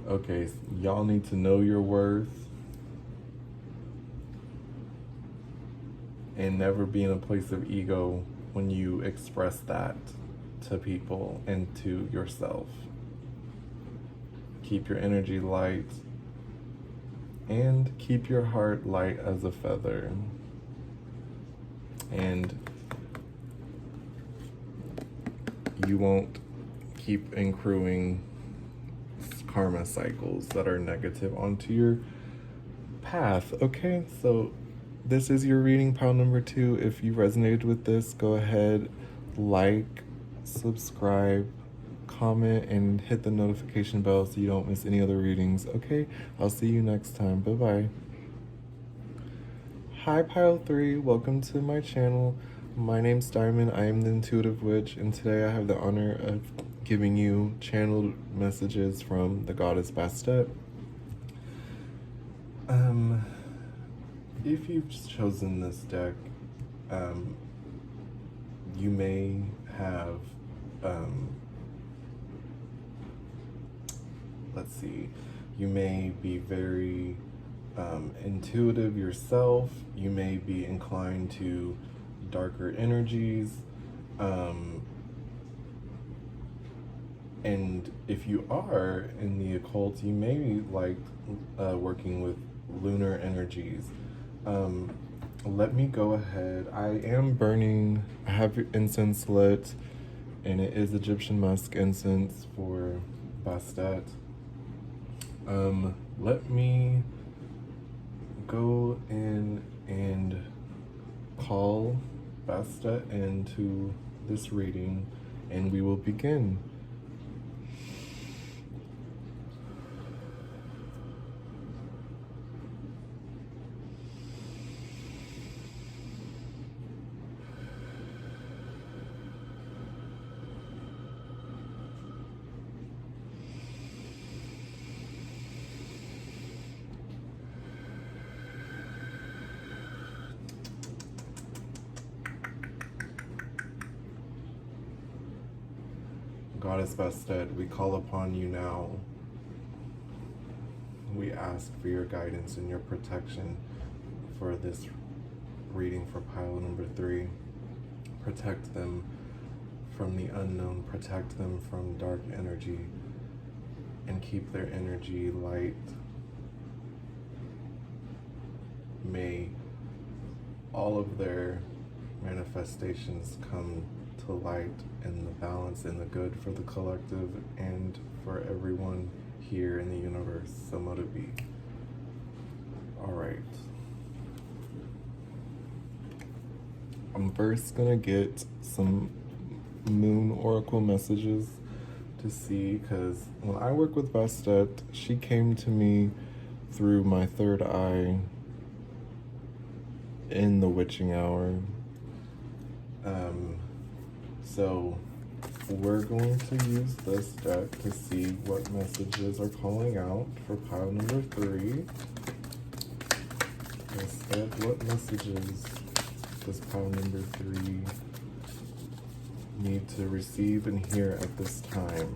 Okay, so y'all need to know your worth and never be in a place of ego when you express that to people and to yourself. Keep your energy light and keep your heart light as a feather. And you won't keep accruing karma cycles that are negative onto your path. Okay, so this is your reading, pile number 2. If you resonated with this, go ahead, like, subscribe, comment, and hit the notification bell so you don't miss any other readings. Okay, I'll see you next time. Bye-bye. Hi, pile 3. Welcome to my channel. My name's Diamond. I am the Intuitive Witch, and today I have the honor of giving you channeled messages from the goddess Bastet. If you've chosen this deck, you may have, let's see, you may be very intuitive yourself. You may be inclined to darker energies. And if you are in the occult, you may like working with lunar energies. Let me go ahead. I have incense lit, and it is Egyptian musk incense for Bastet. Let me go in and call Bastet into this reading, and we will begin. Goddess Bastet, we call upon you now. We ask for your guidance and your protection for this reading for pile number 3. Protect them from the unknown, protect them from dark energy, and keep their energy light. May all of their manifestations come to light in the balance and the good for the collective and for everyone here in the universe. So mote it be. All right. I'm first gonna get some moon oracle messages to see, because when I work with Bastet, she came to me through my third eye in the witching hour. So we're going to use this deck to see what messages are calling out for pile number 3. Instead, what messages does pile number 3 need to receive and hear at this time?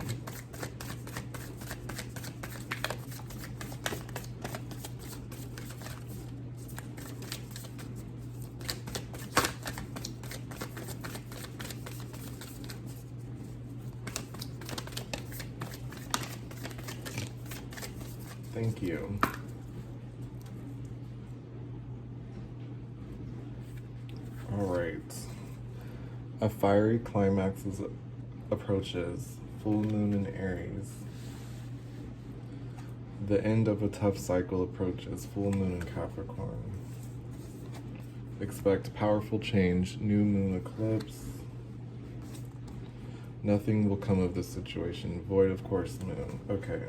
Thank you. All right. A fiery climax approaches. Full moon in Aries. The end of a tough cycle approaches. Full moon in Capricorn. Expect powerful change. New moon eclipse. Nothing will come of this situation. Void of course moon. Okay.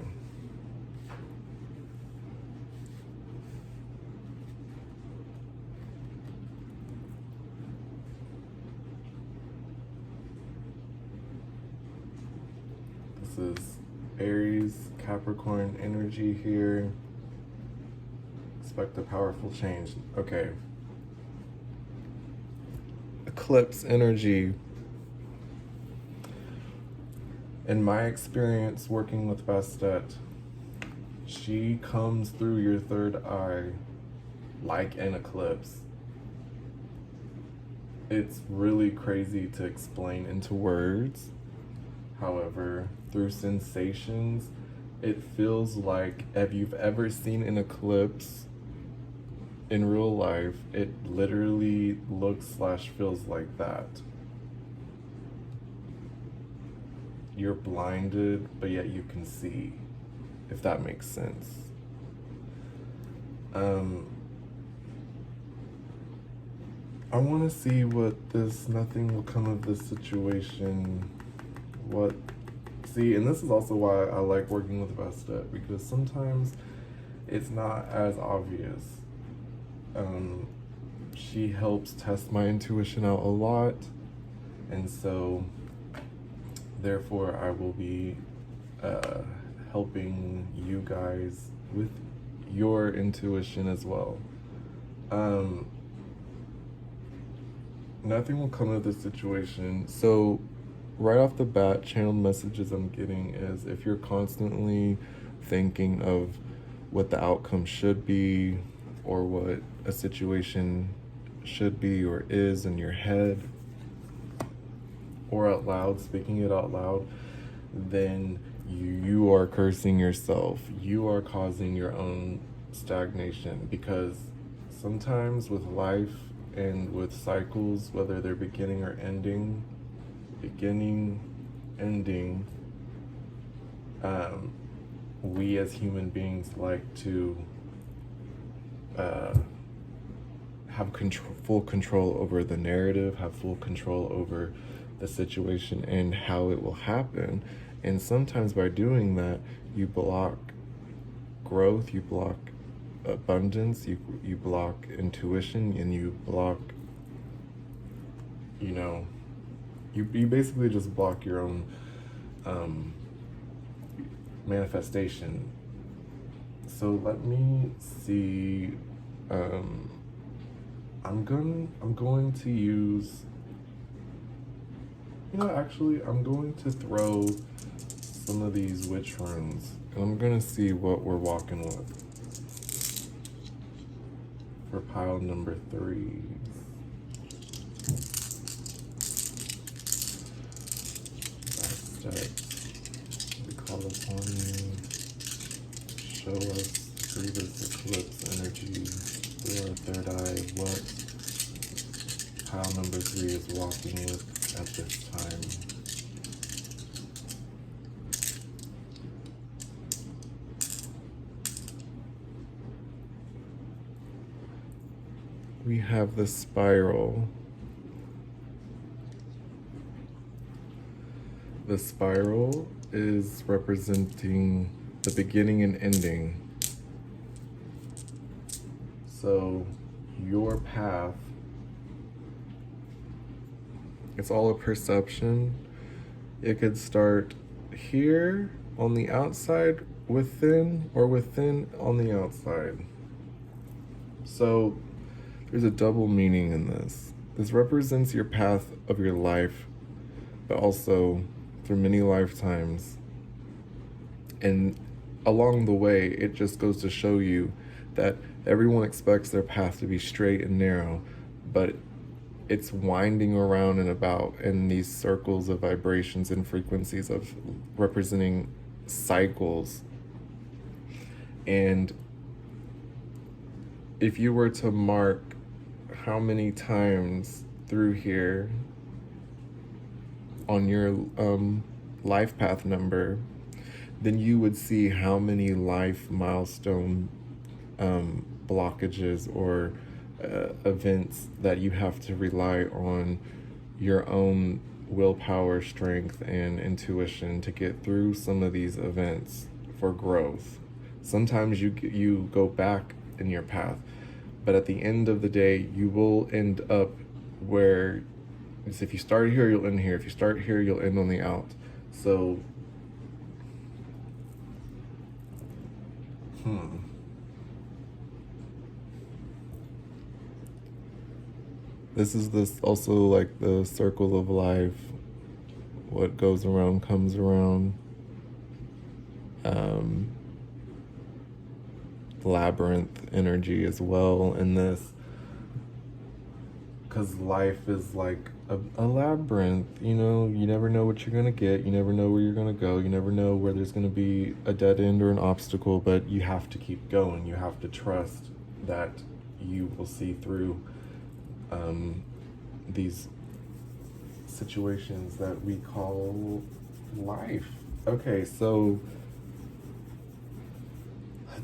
This is Aries, Capricorn energy here. Expect a powerful change. Okay. Eclipse energy. In my experience working with Bastet, she comes through your third eye like an eclipse. It's really crazy to explain into words. However, through sensations, it feels like, if you've ever seen an eclipse in real life, it literally looks/feels like that. You're blinded, but yet you can see, if that makes sense. I want to see what this nothing will come of this situation. And this is also why I like working with Vesta, because sometimes it's not as obvious. She helps test my intuition out a lot, and so therefore I will be helping you guys with your intuition as well. Nothing will come of this situation. So right off the bat, channeled messages I'm getting is if you're constantly thinking of what the outcome should be or what a situation should be or is in your head or out loud, speaking it out loud, then you are cursing yourself. You are causing your own stagnation, because sometimes with life and with cycles, whether they're beginning, ending, we as human beings like to have full control over the narrative, have full control over the situation and how it will happen. And sometimes by doing that, you block growth, you block abundance, you block intuition, and you block, you basically just block your own manifestation. So let me see. I'm going to use, I'm going to throw some of these witch runes, and I'm going to see what we're walking with for pile number 3. We call upon you. Show us through this eclipse energy, through our third eye, what pile number 3 is walking with at this time. We have the spiral. The spiral is representing the beginning and ending. So your path, it's all a perception. It could start here on the outside, within, or within on the outside. So there's a double meaning in this. This represents your path of your life, but also through many lifetimes. And along the way, it just goes to show you that everyone expects their path to be straight and narrow, but it's winding around and about in these circles of vibrations and frequencies of representing cycles. And if you were to mark how many times through here on your life path number, then you would see how many life milestone blockages or events that you have to rely on your own willpower, strength, and intuition to get through some of these events for growth. Sometimes you go back in your path, but at the end of the day, you will end up where, if you start here, you'll end here. If you start here, you'll end on the out. So, This is also like the circle of life. What goes around comes around. Labyrinth energy as well in this, because life is like a labyrinth. You never know what you're gonna get. You never know where you're gonna go. You never know where there's gonna be a dead end or an obstacle, but you have to keep going. You have to trust that you will see through these situations that we call life. Okay, so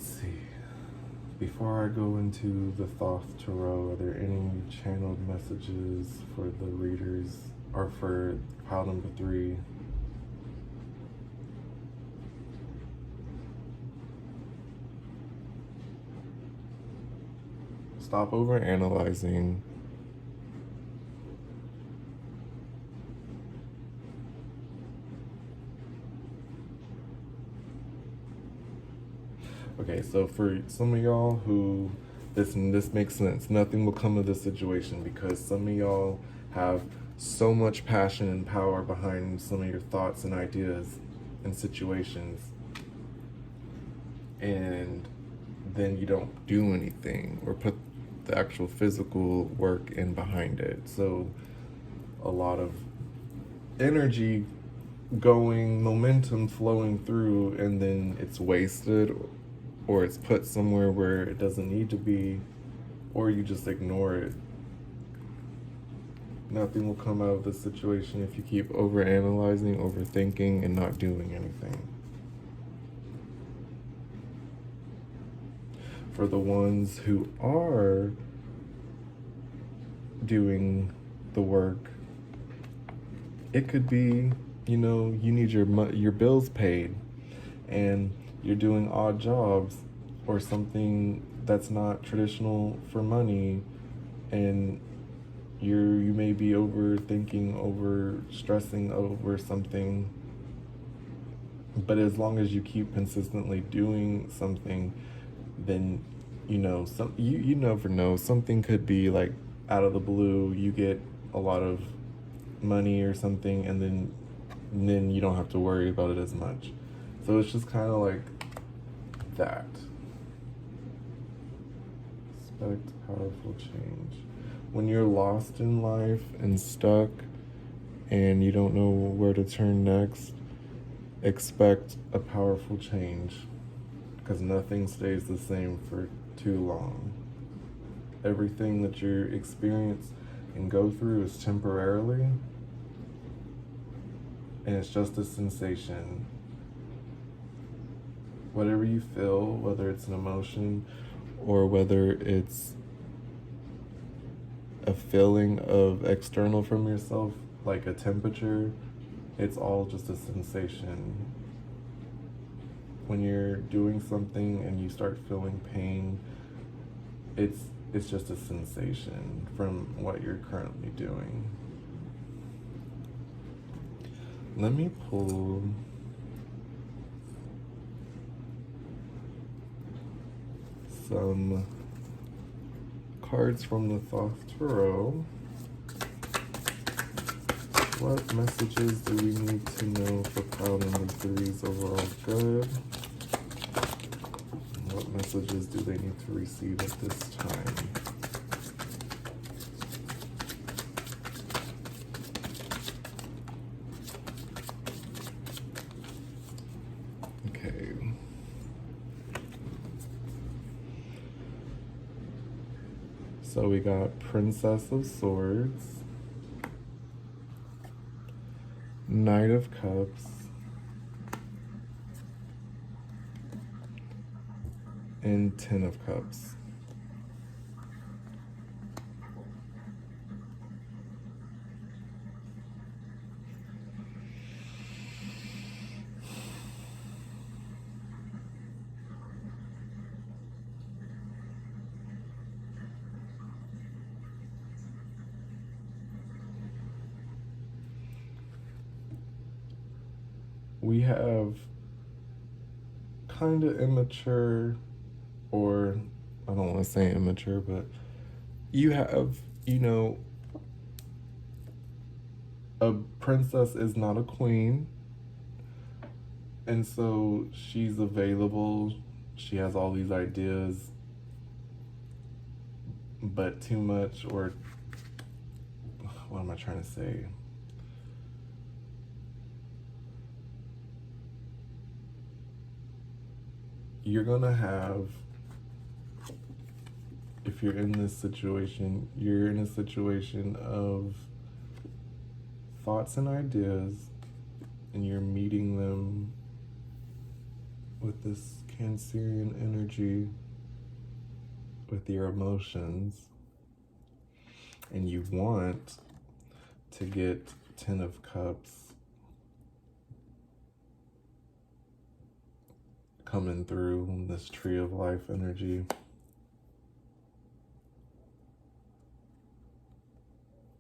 Let's see. Before I go into the Thoth Tarot, are there any channeled messages for the readers or for pile number 3? Stop over analyzing. Okay, so for some of y'all who this makes sense, nothing will come of this situation because some of y'all have so much passion and power behind some of your thoughts and ideas and situations, and then you don't do anything or put the actual physical work in behind it. So a lot of energy going, momentum flowing through, and then it's wasted or it's put somewhere where it doesn't need to be, or you just ignore it. Nothing will come out of this situation if you keep overanalyzing, overthinking, and not doing anything. For the ones who are doing the work, it could be, you need your bills paid, and you're doing odd jobs or something that's not traditional for money, and you may be overthinking, over stressing over something, but as long as you keep consistently doing something, then you never know, something could be like out of the blue, you get a lot of money or something, and then you don't have to worry about it as much. So it's just kind of like that. Expect powerful change. When you're lost in life and stuck and you don't know where to turn next, expect a powerful change, because nothing stays the same for too long. Everything that you experience and go through is temporarily, and it's just a sensation. Whatever you feel, whether it's an emotion or whether it's a feeling of external from yourself, like a temperature, it's all just a sensation. When you're doing something and you start feeling pain, it's just a sensation from what you're currently doing. Let me pull some cards from the Thoth Tarot. What messages do we need to know for pile number 3's overall good? And what messages do they need to receive at this time? Okay. So we got Princess of Swords, Knight of Cups, and Ten of Cups. We have kind of immature, or I don't want to say immature, but you have, a princess is not a queen, and so she's available, she has all these ideas, but too much, or what am I trying to say? You're gonna have, if you're in this situation, you're in a situation of thoughts and ideas, and you're meeting them with this Cancerian energy with your emotions, and you want to get 10 of Cups coming through this Tree of Life energy.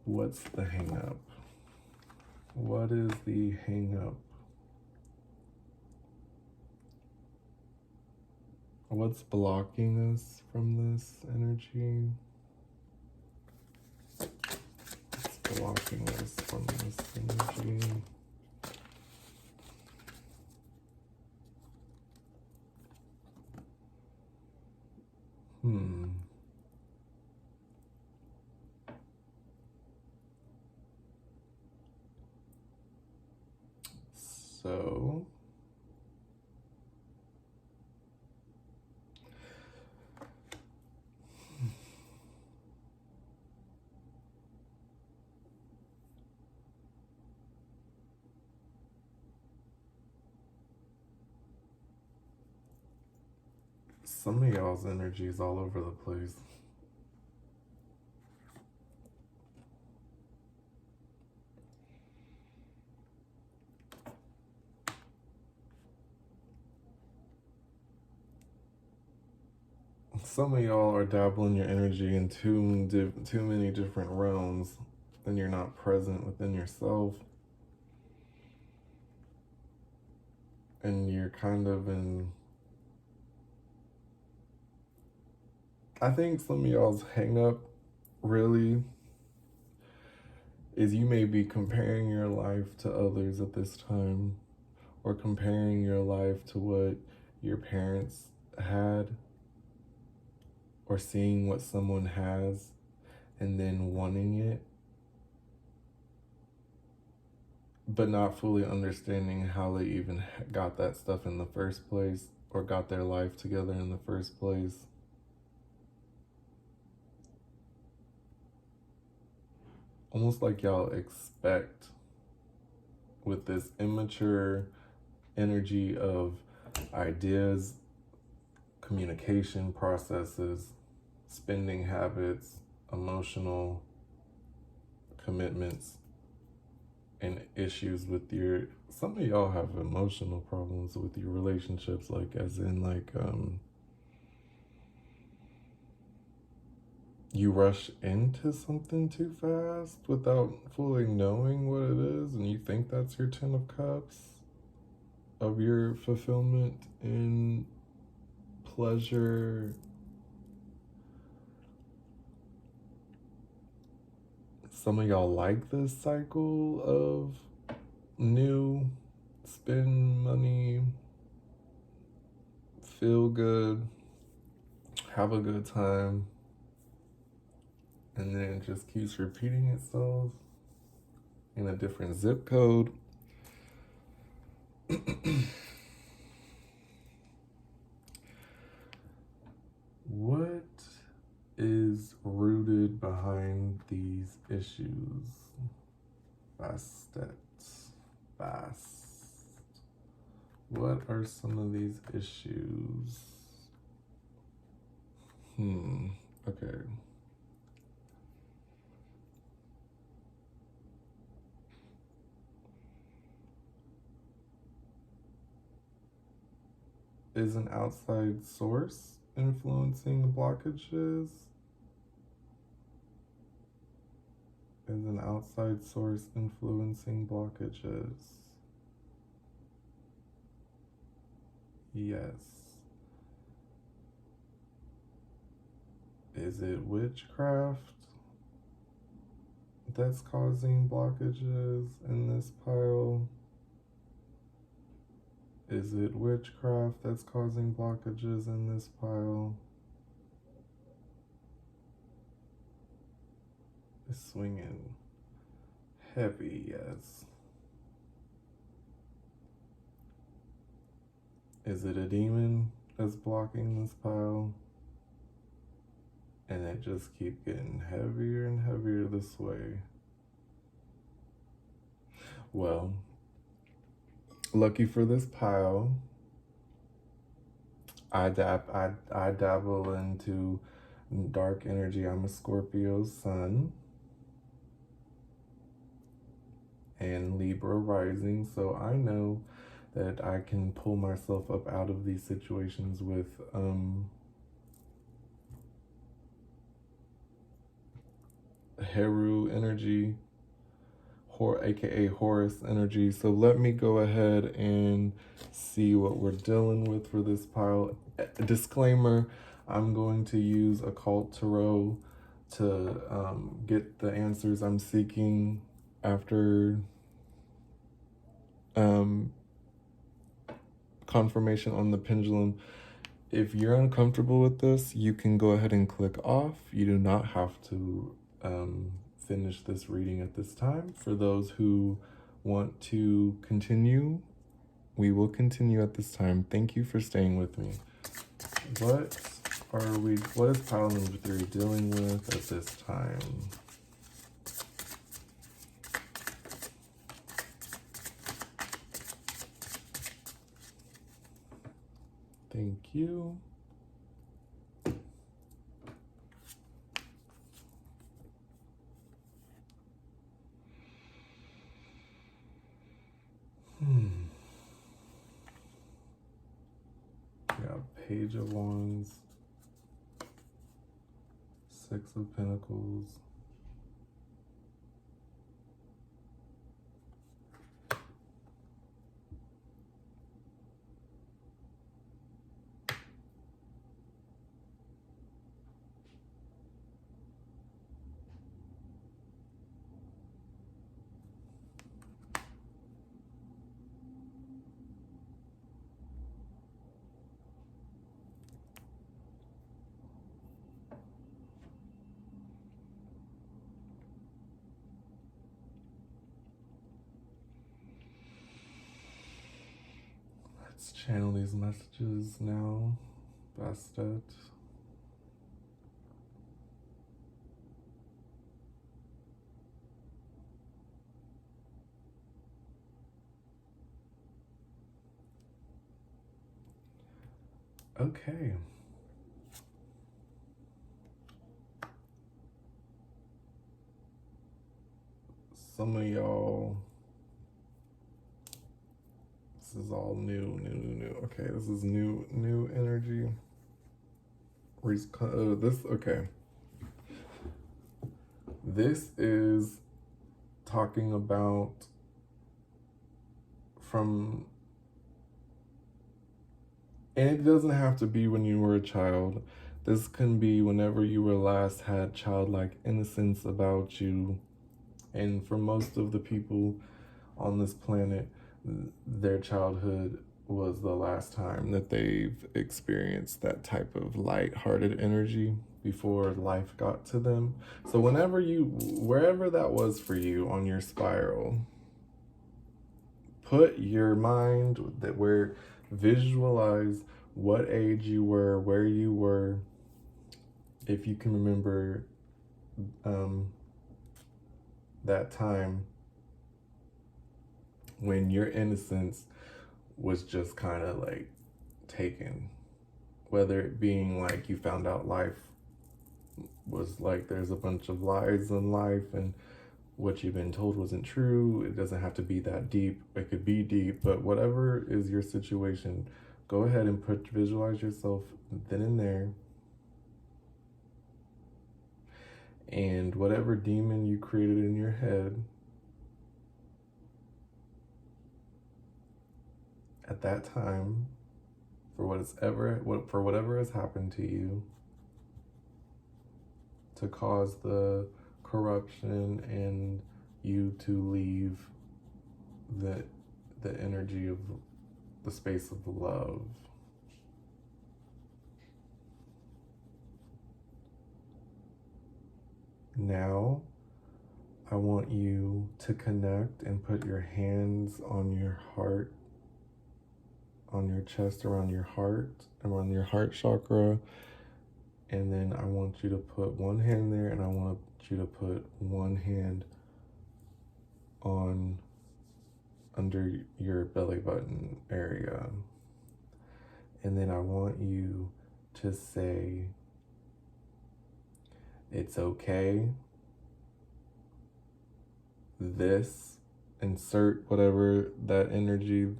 What's the hang up? What is the hang up? What's blocking us from this energy? What's blocking us from this energy? So some of y'all's energy is all over the place. Some of y'all are dabbling your energy in too many different realms, and you're not present within yourself. And you're kind of in... I think some of y'all's hang up really is you may be comparing your life to others at this time, or comparing your life to what your parents had, or seeing what someone has and then wanting it, but not fully understanding how they even got that stuff in the first place, or got their life together in the first place. Almost like y'all expect, with this immature energy of ideas, communication processes, spending habits, emotional commitments, and issues with your... Some of y'all have emotional problems with your relationships, like as in like you rush into something too fast without fully knowing what it is, and you think that's your 10 of Cups of your fulfillment in pleasure. Some of y'all like this cycle of new, spend money, feel good, have a good time, and then it just keeps repeating itself in a different zip code. What is rooted behind these issues? Bastet. What are some of these issues? Okay. Is an outside source influencing blockages? Is an outside source influencing blockages? Yes. Is it witchcraft that's causing blockages in this pile? Is it witchcraft that's causing blockages in this pile? It's swinging heavy, yes. Is it a demon that's blocking this pile? And it just keeps getting heavier and heavier this way. Well, lucky for this pile, I dabble into dark energy. I'm a Scorpio sun and Libra rising, so I know that I can pull myself up out of these situations with Heru energy, aka Horus energy. So let me go ahead and see what we're dealing with for this pile. Disclaimer, I'm going to use occult tarot to get the answers I'm seeking after confirmation on the pendulum. If you're uncomfortable with this, you can go ahead and click off. You do not have to finish this reading at this time. For those who want to continue, we will continue at this time. Thank you for staying with me. What is pile number 3 dealing with at this time? Thank you. Yeah, Page of Wands, Six of Pentacles, Let's channel these messages now. Bastet. Okay. Some of y'all, this is all new. Okay, this is new energy. Okay. This is talking about and it doesn't have to be when you were a child. This can be whenever you were last had childlike innocence about you. And for most of the people on this planet, their childhood was the last time that they've experienced that type of light-hearted energy before life got to them. So wherever that was for you on your spiral, put your mind visualize what age you were, where you were, if you can remember that time when your innocence was just kind of like taken, whether it being like you found out life was like there's a bunch of lies in life and what you've been told wasn't true. It doesn't have to be that deep. It could be deep, but whatever is your situation, go ahead and visualize yourself then and there. And whatever demon you created in your head at that time, for whatever has happened to you, to cause the corruption and you to leave the energy of the space of love. Now, I want you to connect and put your hands on your heart, on your chest, around your heart, around your heart chakra. And then I want you to put one hand there, and I want you to put one hand under your belly button area. And then I want you to say, it's okay. This, insert whatever that energy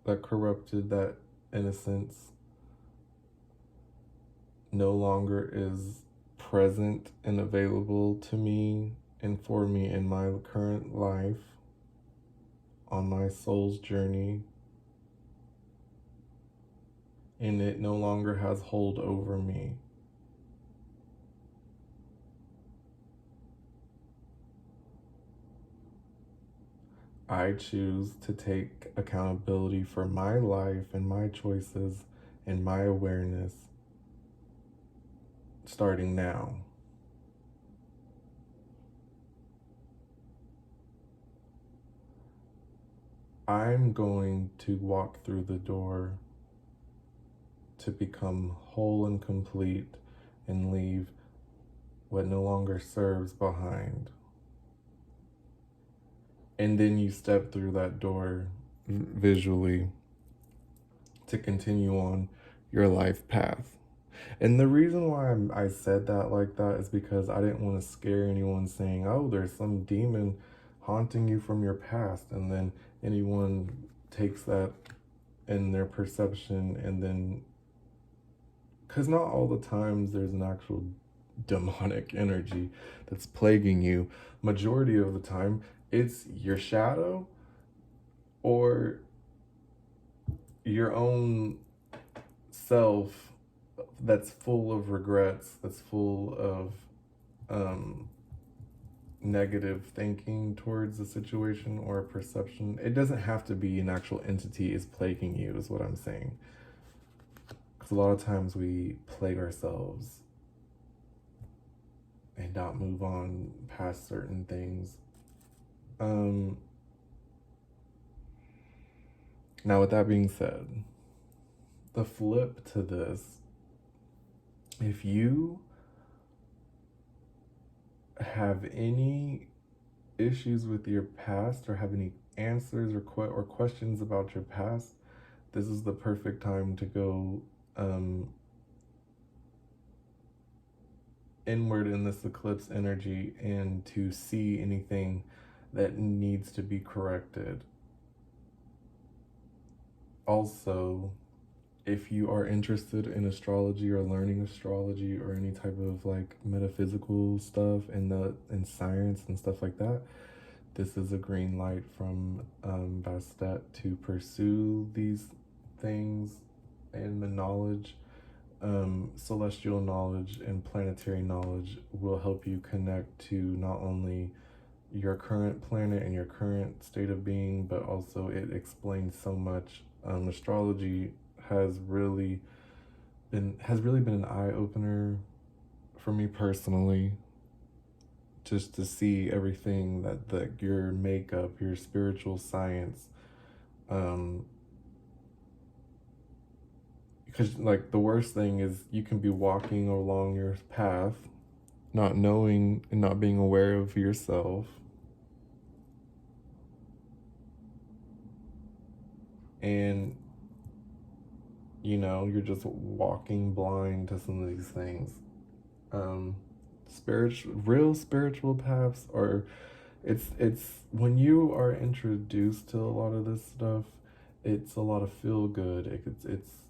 that corrupted that innocence no longer is present and available to me and for me in my current life on my soul's journey, and it no longer has hold over me. I choose to take accountability for my life and my choices and my awareness starting now. I'm going to walk through the door to become whole and complete and leave what no longer serves behind. And then you step through that door visually to continue on your life path. And the reason why I said that like that is because I didn't want to scare anyone saying, oh, there's some demon haunting you from your past. And then anyone takes that in their perception and then, because not all the times there's an actual demonic energy that's plaguing you. Majority of the time, it's your shadow or your own self that's full of regrets, that's full of negative thinking towards a situation or a perception. It doesn't have to be an actual entity is plaguing you, is what I'm saying. Because a lot of times we plague ourselves and not move on past certain things. Now, with that being said, the flip to this, if you have any issues with your past or have any answers or questions about your past, this is the perfect time to go inward in this eclipse energy and to see anything that needs to be corrected. Also, if you are interested in astrology or learning astrology or any type of like metaphysical stuff and science and stuff like that, this is a green light from Bastet to pursue these things and the knowledge. Celestial knowledge and planetary knowledge will help you connect to not only your current planet and your current state of being, but also it explains so much. Astrology has really been an eye-opener for me personally, just to see everything that your makeup, your spiritual science, because like the worst thing is you can be walking along your path not knowing and not being aware of yourself, and you're just walking blind to some of these things. Real spiritual paths are, it's when you are introduced to a lot of this stuff, it's a lot of feel good.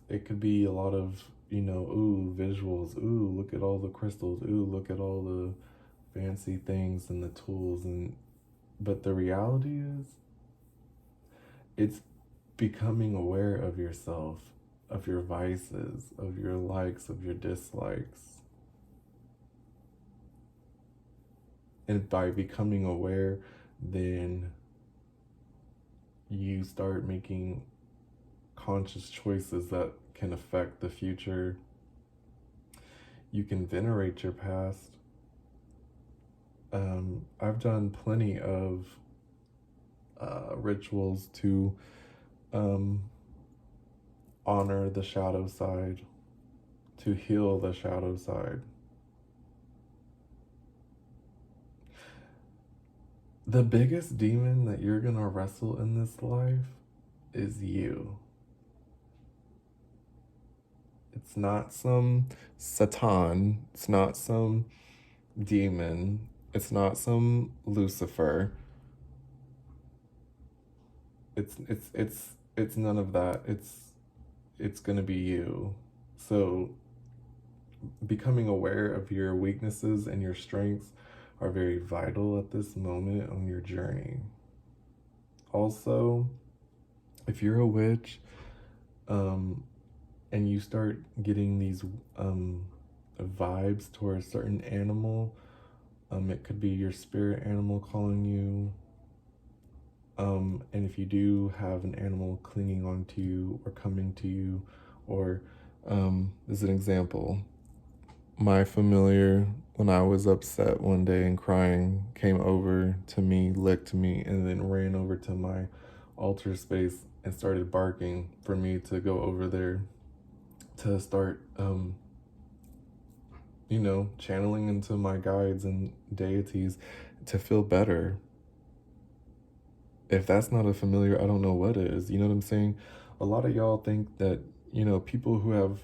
It could be a lot of ooh, visuals, ooh, look at all the crystals, ooh, look at all the fancy things and the tools, but the reality is it's becoming aware of yourself, of your vices, of your likes, of your dislikes. And by becoming aware, then you start making conscious choices that can affect the future. You can venerate your past. I've done plenty of rituals to honor the shadow side, to heal the shadow side. The biggest demon that you're gonna wrestle in this life is you. It's not some Satan. It's not some demon. It's not some Lucifer. It's none of that. It's gonna be you. So becoming aware of your weaknesses and your strengths are very vital at this moment on your journey. Also, if you're a witch, and you start getting these vibes towards a certain animal, it could be your spirit animal calling you. And if you do have an animal clinging onto you or coming to you, or as an example, my familiar, when I was upset one day and crying, came over to me, licked me, and then ran over to my altar space and started barking for me to go over there to start, channeling into my guides and deities to feel better. If that's not a familiar, I don't know what is. You know what I'm saying? A lot of y'all think that, people who have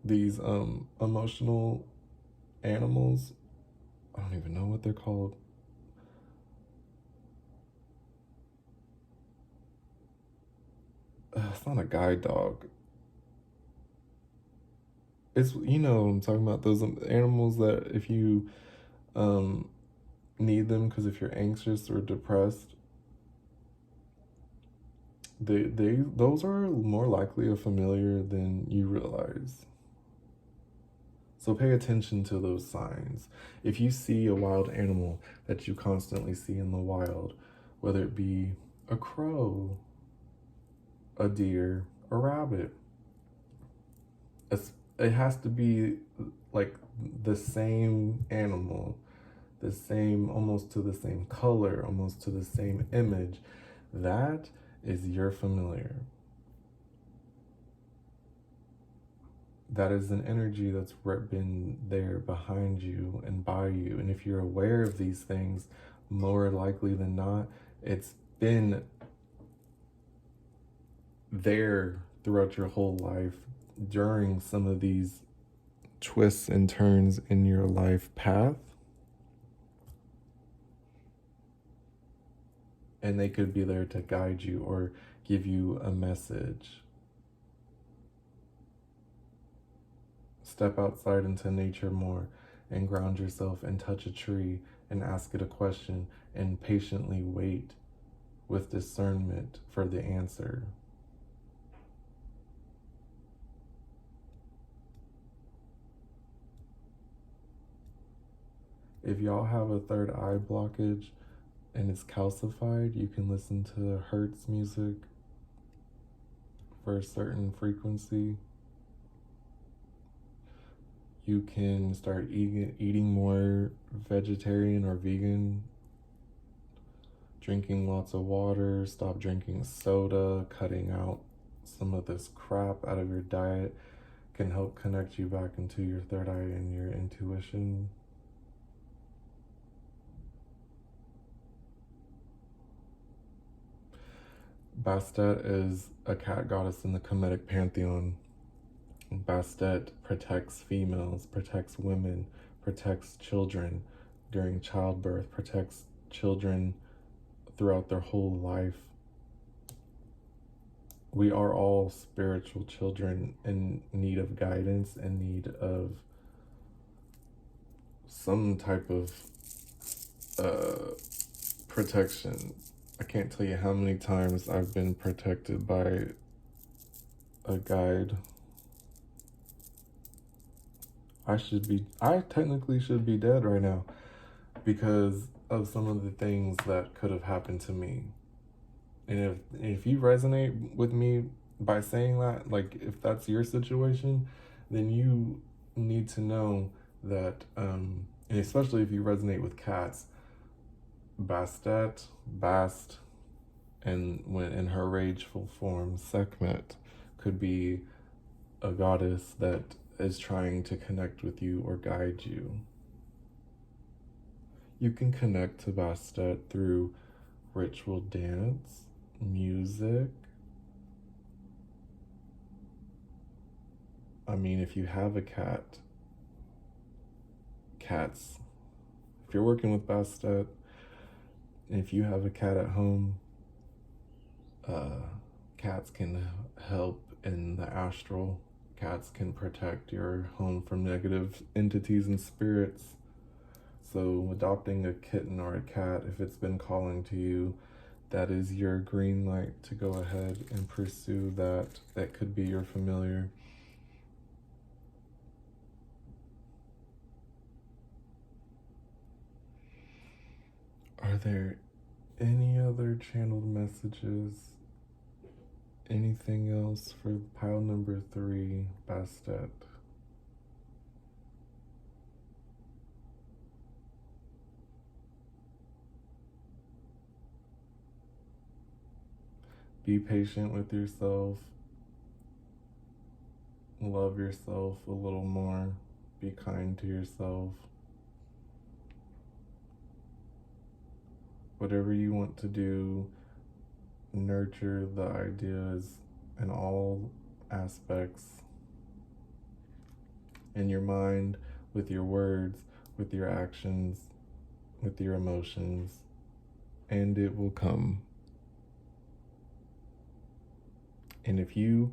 these emotional animals, I don't even know what they're called. It's not a guide dog. It's, I'm talking about, those animals that if you need them, because if you're anxious or depressed, those are more likely a familiar than you realize. So pay attention to those signs. If you see a wild animal that you constantly see in the wild, whether it be a crow, a deer, a rabbit, it has to be like the same animal, the same, almost to the same color, almost to the same image. That is your familiar. That is an energy that's been there behind you and by you. And if you're aware of these things, more likely than not, it's been there throughout your whole life during some of these twists and turns in your life path. And they could be there to guide you or give you a message. Step outside into nature more and ground yourself and touch a tree and ask it a question and patiently wait with discernment for the answer. If y'all have a third eye blockage and it's calcified, you can listen to Hertz music for a certain frequency. You can start eating more vegetarian or vegan, drinking lots of water, stop drinking soda, cutting out some of this crap out of your diet can help connect you back into your third eye and your intuition. Bastet is a cat goddess in the Kemetic pantheon. Bastet protects females, protects women, protects children during childbirth, protects children throughout their whole life. We are all spiritual children in need of guidance and need of some type of protection. I can't tell you how many times I've been protected by a guide. I technically should be dead right now because of some of the things that could have happened to me. And if you resonate with me by saying that, like if that's your situation, then you need to know that, and especially if you resonate with cats, Bastet, Bast, and when in her rageful form, Sekhmet, could be a goddess that is trying to connect with you or guide you. You can connect to Bastet through ritual dance, music, I mean, if you have a cat, cats, if you're working with Bastet, if you have a cat at home, cats can help in the astral. Cats can protect your home from negative entities and spirits. So adopting a kitten or a cat, if it's been calling to you, that is your green light to go ahead and pursue that. That could be your familiar. Are there any other channeled messages? Anything else for pile number 3, Bastet? Be patient with yourself. Love yourself a little more. Be kind to yourself. Whatever you want to do, nurture the ideas in all aspects, in your mind, with your words, with your actions, with your emotions, and it will come. And if you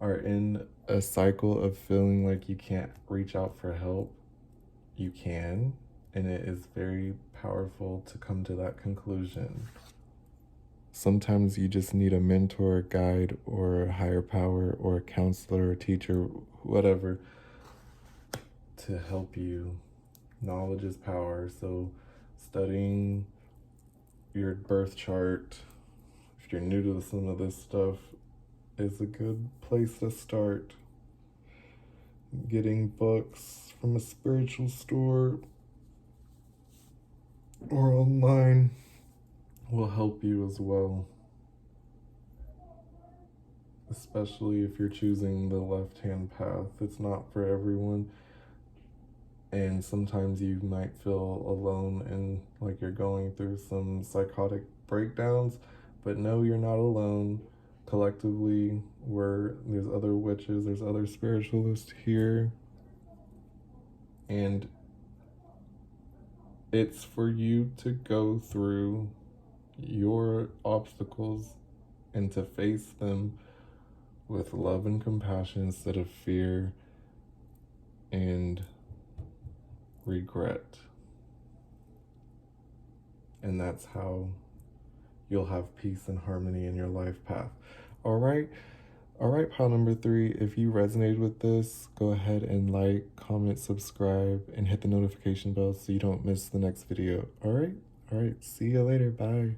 are in a cycle of feeling like you can't reach out for help, you can, and it is very powerful to come to that conclusion. Sometimes you just need a mentor, guide, or a higher power, or a counselor, or teacher, whatever, to help you. Knowledge is power, so studying your birth chart, if you're new to some of this stuff, is a good place to start. Getting books from a spiritual store or online will help you as well, especially if you're choosing the left-hand path. It's not for everyone, and sometimes you might feel alone and like you're going through some psychotic breakdowns, but no, you're not alone. Collectively, there's other witches, there's other spiritualists here, and it's for you to go through your obstacles and to face them with love and compassion instead of fear and regret. And that's how you'll have peace and harmony in your life path. All right, pile number 3, if you resonated with this, go ahead and like, comment, subscribe, and hit the notification bell so you don't miss the next video. All right, see you later. Bye.